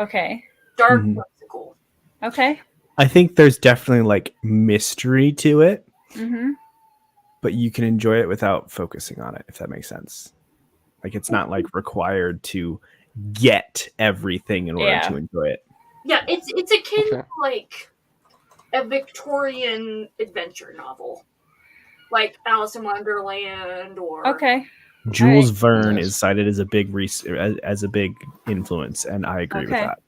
Okay. Dark Mhm. whimsical. Okay. I think there's definitely like mystery to it, Mm-hmm. but you can enjoy it without focusing on it, if that makes sense. Like it's not like required to get everything in order Yeah. to enjoy it. Yeah, it's akin Okay. to like a Victorian adventure novel. Like Alice in Wonderland or Okay. Jules right. Verne Nice. is cited as a big as a big influence, and I agree with Okay. that.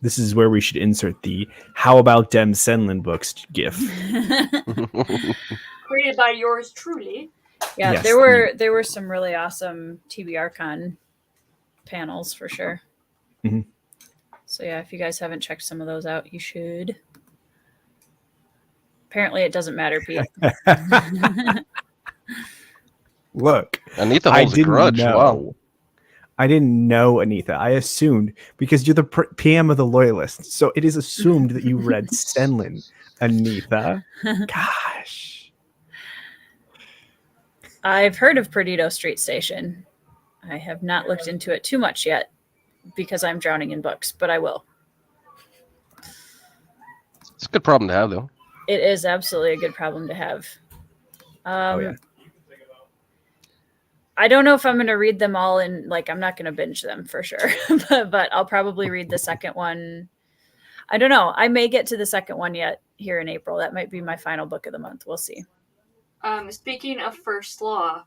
This is where we should insert the "How about dem Senlin books" gif. created by yours truly. Yeah, Yes, there were some really awesome TBRCon panels for sure. Mhm. So yeah, if you guys haven't checked some of those out, you should. Apparently, it doesn't matter, Pete. Look, Anita I holds a didn't grudge. Wow. know. I didn't know Anita. I assumed because you're the PM of the Loyalists, so it is assumed that you read Stenlin, Anita. Gosh, I've heard of Perdido Street Station. I have not looked into it too much yet because I'm drowning in books, but I will. It's a good problem to have, though. It is absolutely a good problem to have. yeah. I don't know if I'm going to read them all in, like, I'm not going to binge them for sure, but I'll probably read the second one. I don't know. I may get to the second one yet here in April. That might be my final book of the month. We'll see. Speaking of First Law,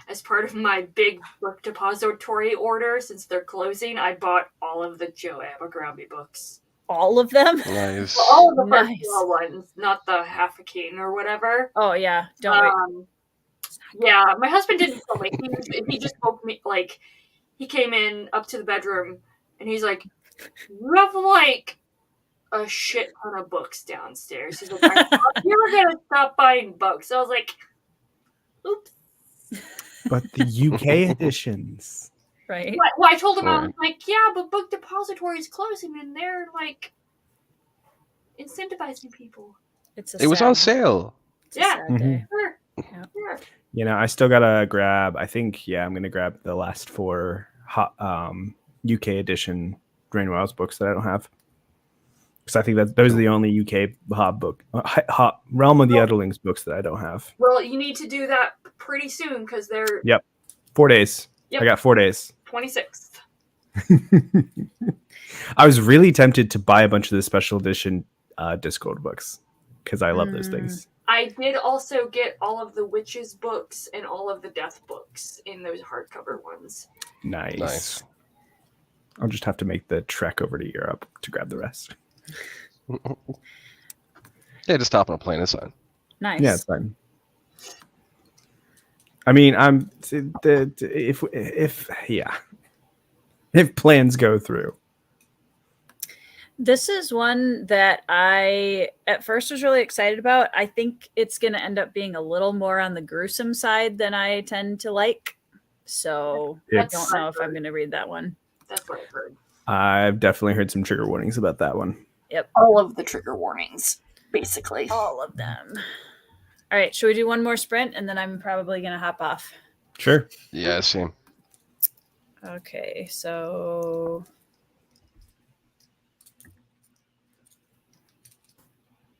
as part of my big book depository order, since they're closing, I bought all of the Joe Abercrombie books. All of them? Nice. Well, all of the First Nice. Law ones, not the Half a King or whatever. Oh, yeah. Don't wait. Yeah, my husband didn't tell me. He just woke me, like, he came in up to the bedroom, and he's like, you have, like, a shit ton of books downstairs. He's like, I thought you were going to stop buying books. I was like, oops. But the UK editions. Right? Well, I told him, I was Right. like, yeah, but Book Depository is closing, and they're, like, incentivizing people. It's It was on sale. It's a Yeah. sad day. Sure. Yeah. Sure. You know, I still gotta grab. I think, yeah, I'm gonna grab the last 4 UK edition Drain Wiles books that I don't have, because I think that those are the only UK Realm of the Underlings books that I don't have. Well, you need to do that pretty soon, because they're 4 days. Yep. I got 4 days. 26th. I was really tempted to buy a bunch of the special edition Discworld books because I love those things. I did also get all of the Witches books and all of the Death books in those hardcover ones. Nice. I'll just have to make the trek over to Europe to grab the rest. Yeah, just hop on a plane. It's fine. Nice. Yeah, it's fine. I mean, if plans go through. This is one that I at first was really excited about. I think it's going to end up being a little more on the gruesome side than I tend to like. So I don't know if I'm going to read that one. That's what I've heard. I've definitely heard some trigger warnings about that one. Yep. All of the trigger warnings, basically. All of them. All right. Should we do one more sprint and then I'm probably going to hop off? Sure. Yeah, same. Okay. So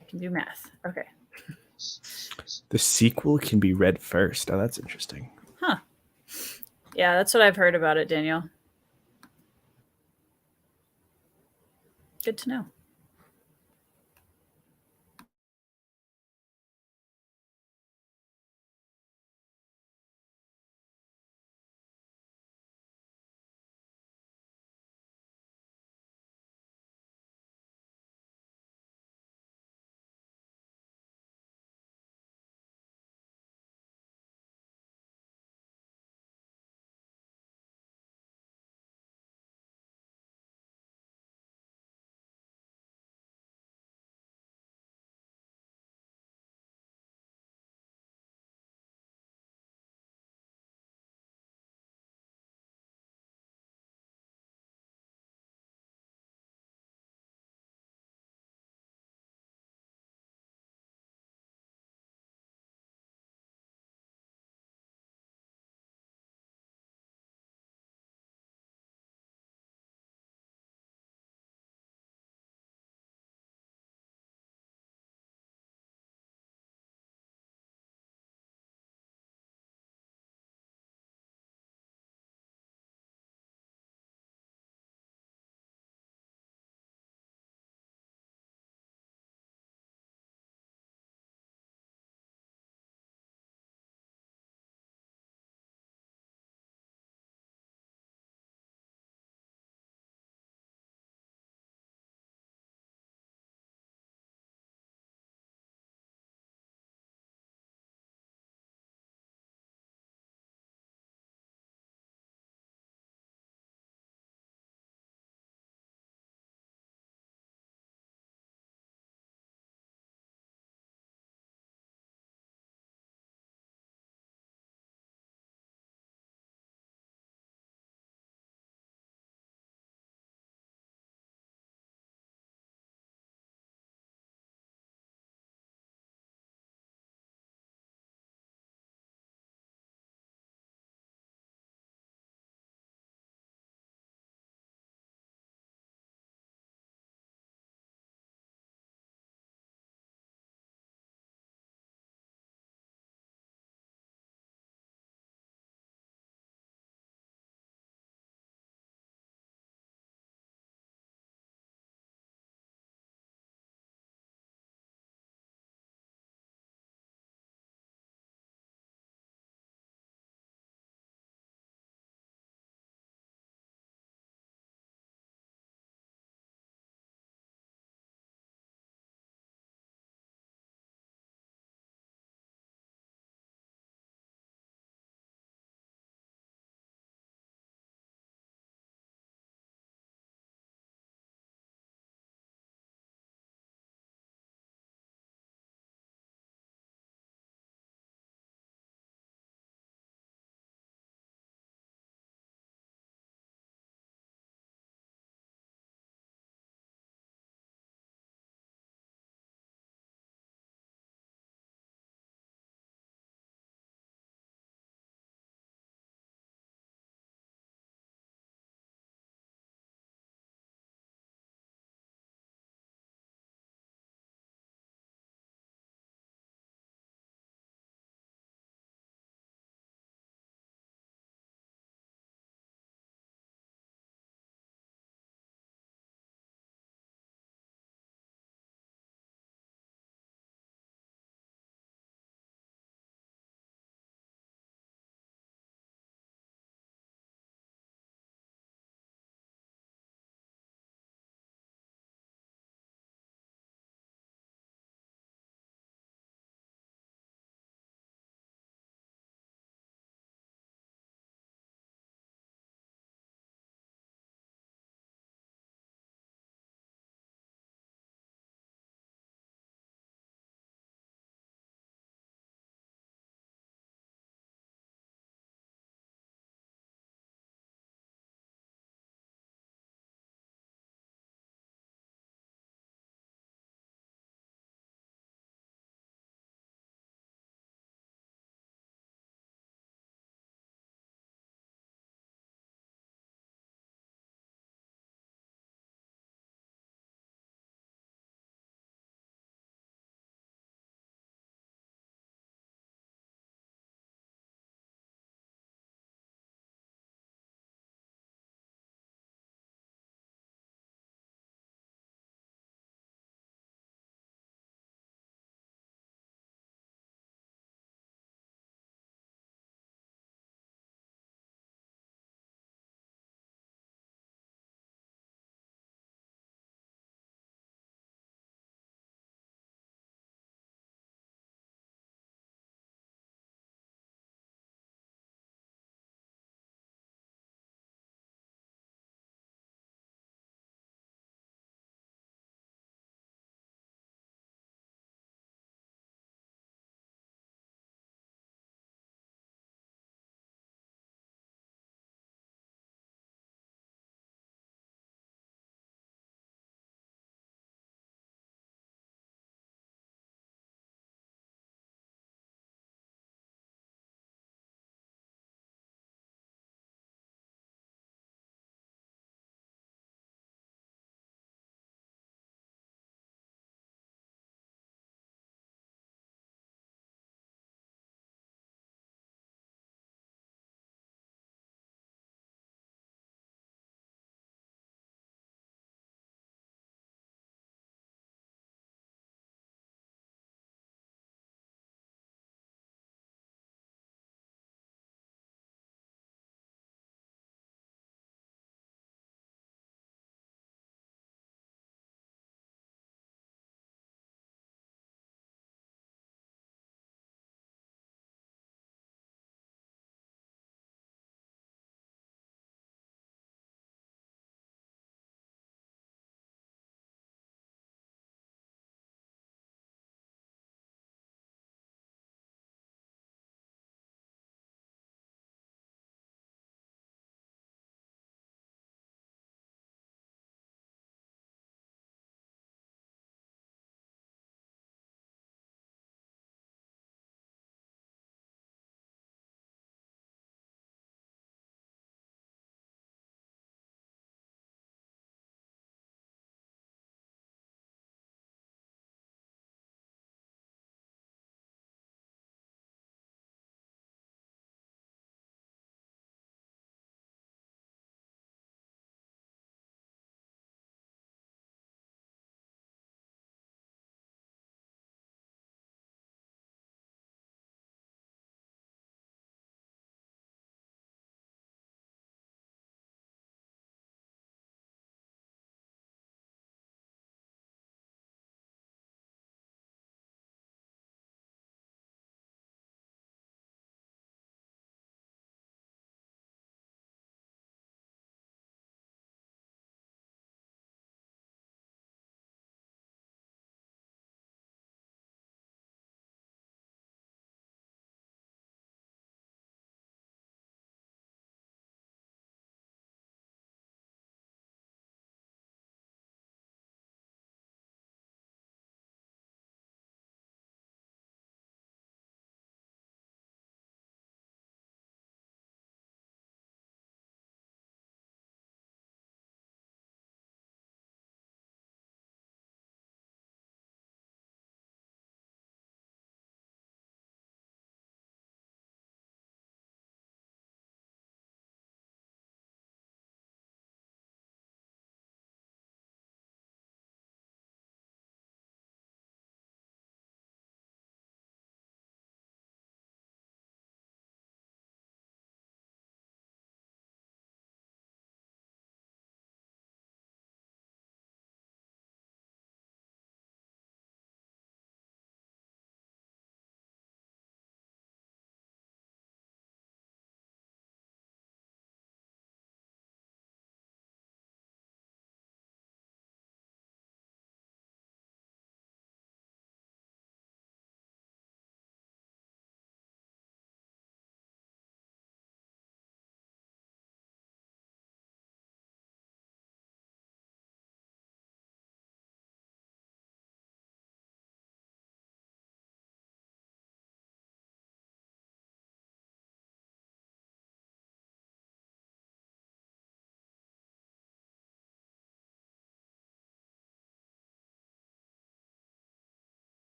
I can do math. Okay. The sequel can be read first. Oh, that's interesting. Huh. Yeah, that's what I've heard about it, Daniel. Good to know.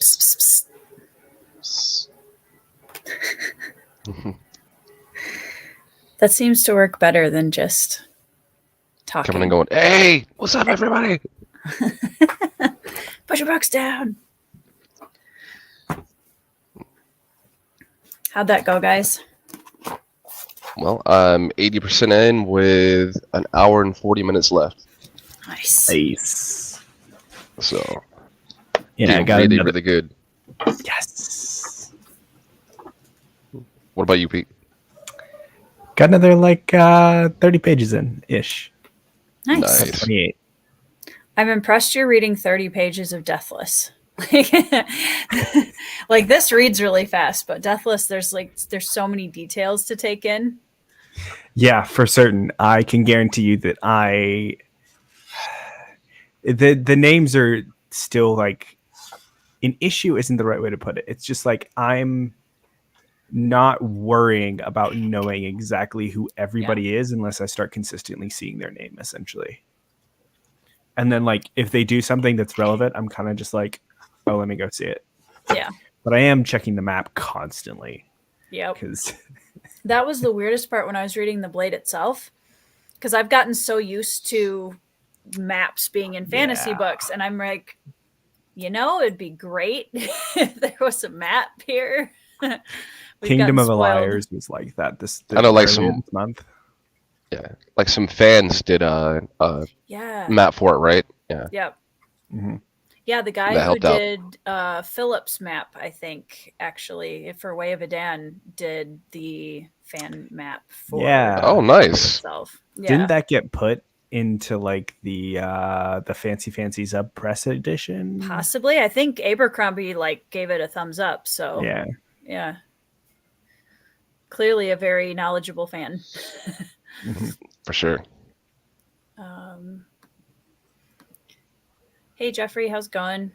Psst, psst, psst. That seems to work better than just talking. Coming and going, hey, what's up, everybody? Put your books down. How'd that go, guys? Well, I'm 80% in with an hour and 40 minutes left. Nice. Nice. So, Yeah, I getting got really, another. really good. Yes. What about you, Pete? Got another like 30 pages in ish. Nice. Nice. 28. I'm impressed you're reading 30 pages of Deathless. Like this reads really fast, but Deathless, there's so many details to take in. Yeah, for certain. I can guarantee you that the names are still like an issue isn't the right way to put it. It's just like I'm not worrying about knowing exactly who everybody is unless I start consistently seeing their name, essentially. And then like if they do something that's relevant, I'm kind of just like, oh, let me go see it. Yeah. But I am checking the map constantly Yep. because That was the weirdest part when I was reading The Blade itself, because I've gotten so used to maps being in fantasy Yeah. books, and I'm like, it'd be great if there was a map here. We've Kingdom gotten of spoiled. Liars was like that this I know, like, earlier some- this month. Yeah, like some fans did a Yeah. map for it, right? Yeah. Yep. hmm Yeah, the guy That who helped out. did Philip's map, I think, actually, for Way of Adan, did the fan map for Yeah. Oh, nice. itself. Yeah. Didn't that get put into like the Fancy Fancies Up press edition? Possibly. I think Abercrombie gave it a thumbs up. So Yeah. yeah. Clearly a very knowledgeable fan. For sure. Hey Jeffrey, how's it going?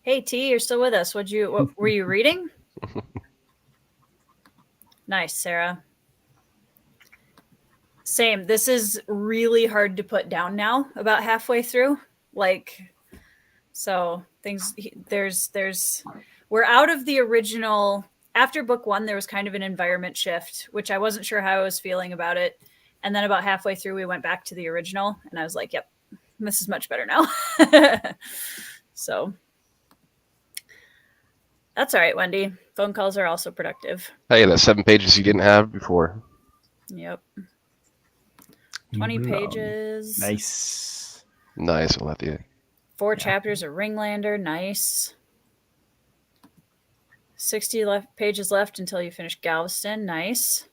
Hey T, you're still with us. What were you reading? Nice, Sarah. Same. This is really hard to put down now, about halfway through. So things we're out of the original. After book one, there was kind of an environment shift, which I wasn't sure how I was feeling about it. And then about halfway through, we went back to the original, and I was like, yep, this is much better now. So that's all right, Wendy. Phone calls are also productive. Hey, that's 7 pages you didn't have before. Yep. 20 pages. Nice. Nice, Alethea. 4 chapters of Ringlander. Nice. 60 pages left until you finish Galveston. Nice.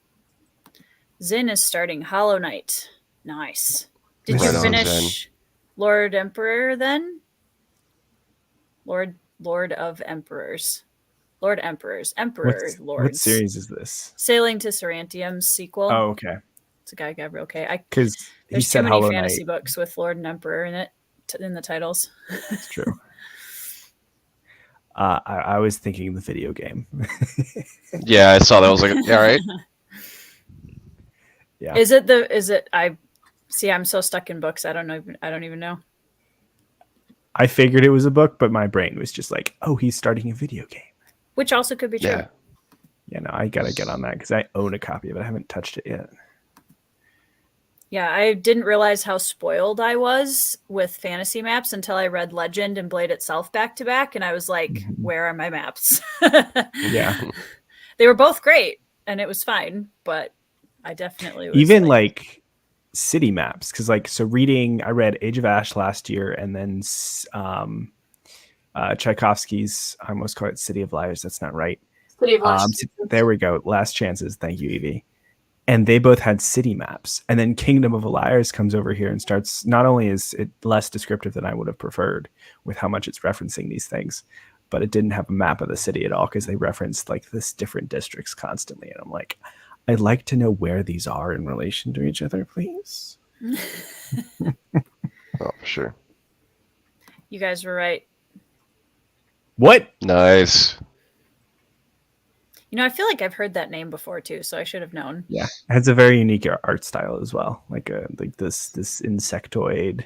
Zin is starting Hollow Knight. Nice. Did you Right on, finish Lord Emperor then? Lord of Emperors. Lord Emperors. Emperor Lords. What series is this? Sailing to Serantium's sequel. Oh, okay. It's a Guy Gabriel. Okay. Because he There's too said many Hollow fantasy Knight. books with Lord and Emperor in it, in the titles. It's true. I was thinking the video game. Yeah, I saw that. I was like, all right. Yeah. Is it I see, I'm so stuck in books. I don't even know. I figured it was a book, but my brain was just like, oh, he's starting a video game. Which also could be true. Yeah. Yeah, no, I gotta get on that because I own a copy of it. I haven't touched it yet. Yeah, I didn't realize how spoiled I was with fantasy maps until I read Legend and Blade itself back to back, and I was like, Mhm. where are my maps? Yeah. They were both great, and it was fine, but I definitely was Even like city maps, because I read Age of Ash last year, and then Tchaikovsky's, I almost call it City of Liars. That's not right. City of Lost There we go. Last Chances. Thank you, Evie. And they both had city maps. And then Kingdom of Liars comes over here and starts. Not only is it less descriptive than I would have preferred with how much it's referencing these things, but it didn't have a map of the city at all because they referenced this different districts constantly. And I'm like, I'd like to know where these are in relation to each other, please. Oh, for sure. You guys were right. What? Nice. I feel like I've heard that name before too, so I should have known. Yeah, it has a very unique art style as well. Like this insectoid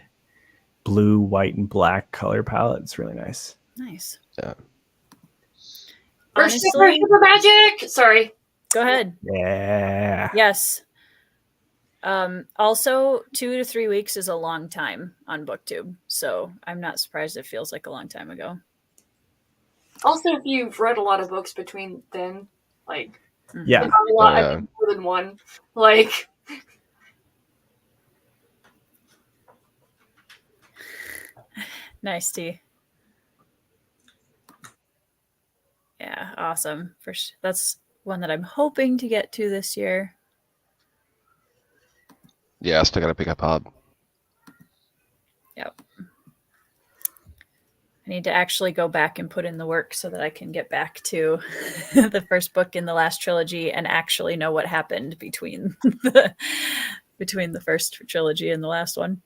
blue, white, and black color palette. It's really nice. Nice. Yeah. First Honestly, super magic. Sorry. go ahead. Yeah. Yes. Also, 2 to 3 weeks is a long time on BookTube, so I'm not surprised it feels like a long time ago. Also, if you've read a lot of books between then, like Yeah. not a lot, Oh, yeah. I think more than one. Like, Nice tea. Yeah, awesome. That's one that I'm hoping to get to this year. Yeah, I still gotta pick up Hob. Yep. I need to actually go back and put in the work so that I can get back to the first book in the last trilogy and actually know what happened between the first trilogy and the last one.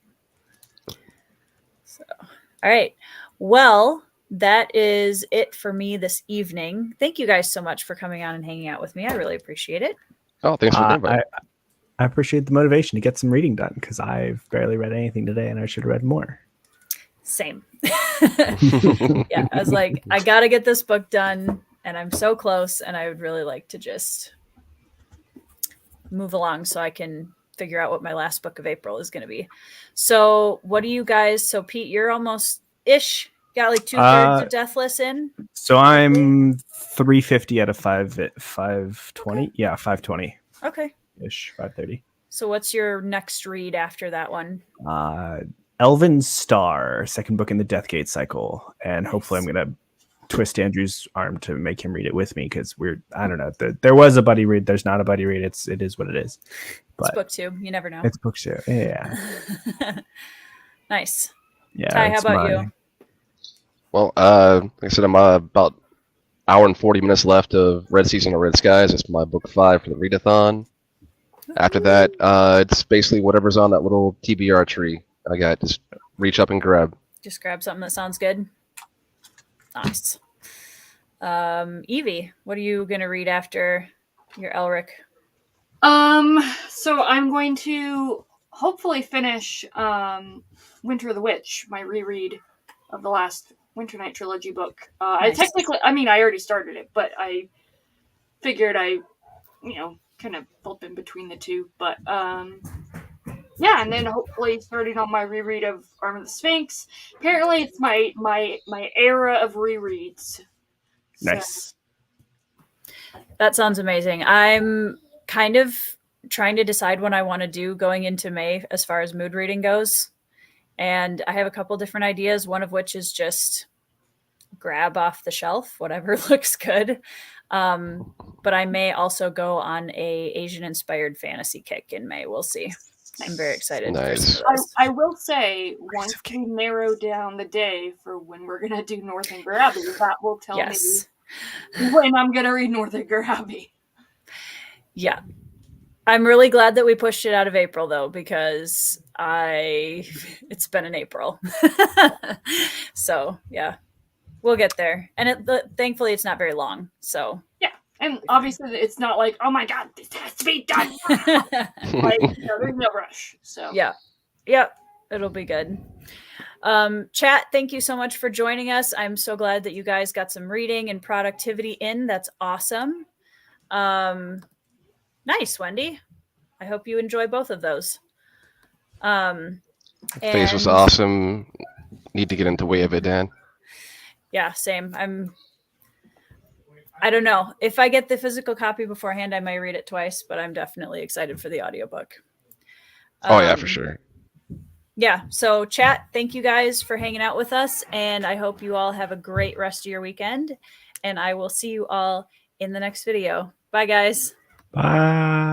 So, all right. Well, that is it for me this evening. Thank you guys so much for coming on and hanging out with me. I really appreciate it. Oh, thanks for the invite. I appreciate the motivation to get some reading done because I've barely read anything today and I should have read more. Same. Yeah, I was like, I got to get this book done and I'm so close and I would really like to just move along so I can figure out what my last book of April is going to be. So what do you guys, so Pete, you're almost ish, got like 2/3 of Deathless in? So I'm 350 out of 520. Yeah, 520 Okay. ish, 530. So what's your next read after that one? Elven Star, second book in the Deathgate cycle, and hopefully I'm gonna twist Andrew's arm to make him read it with me because I don't know. There was a buddy read. There's not a buddy read. It is what it is. But It's book 2. You never know. it's book 2. Yeah. Nice. Yeah. Ty, how it's about you? Well, like I said, I'm about hour and 40 minutes left of Red Season of Red Skies. It's my book 5 for the readathon. After that, it's basically whatever's on that little TBR tree. I got just reach up and grab. Just grab something that sounds good. Nice. Evie, what are you gonna read after your Elric? so I'm going to hopefully finish Winter of the Witch, my reread of the last Winter Night trilogy book. Nice. I already started it, but I figured kind of flip in between the two. But yeah, and then hopefully starting on my reread of Arm of the Sphinx. Apparently, it's my era of rereads. Nice. That sounds amazing. I'm kind of trying to decide what I want to do going into May as far as mood reading goes. And I have a couple different ideas, one of which is just grab off the shelf, whatever looks good. But I may also go on a Asian-inspired fantasy kick in May. We'll see. I'm very excited. Nice. I will say, once we narrow down the day for when we're going to do Northanger Abbey, that will tell me when I'm going to read Northanger Abbey. Yeah. I'm really glad that we pushed it out of April, though, because it's been in April. So, yeah, we'll get there. And thankfully, it's not very long. So, yeah. And obviously, it's not like, oh my God, this has to be done. There's no rush. So, yeah. Yep. It'll be good. Chat, thank you so much for joining us. I'm so glad that you guys got some reading and productivity in. That's awesome. Nice, Wendy. I hope you enjoy both of those. Phase was awesome. Need to get into Way of It, Dan. Yeah, same. I don't know. If I get the physical copy beforehand, I might read it twice, but I'm definitely excited for the audiobook. Oh, yeah, for sure. Yeah. So chat, thank you guys for hanging out with us. And I hope you all have a great rest of your weekend. And I will see you all in the next video. Bye, guys. Bye.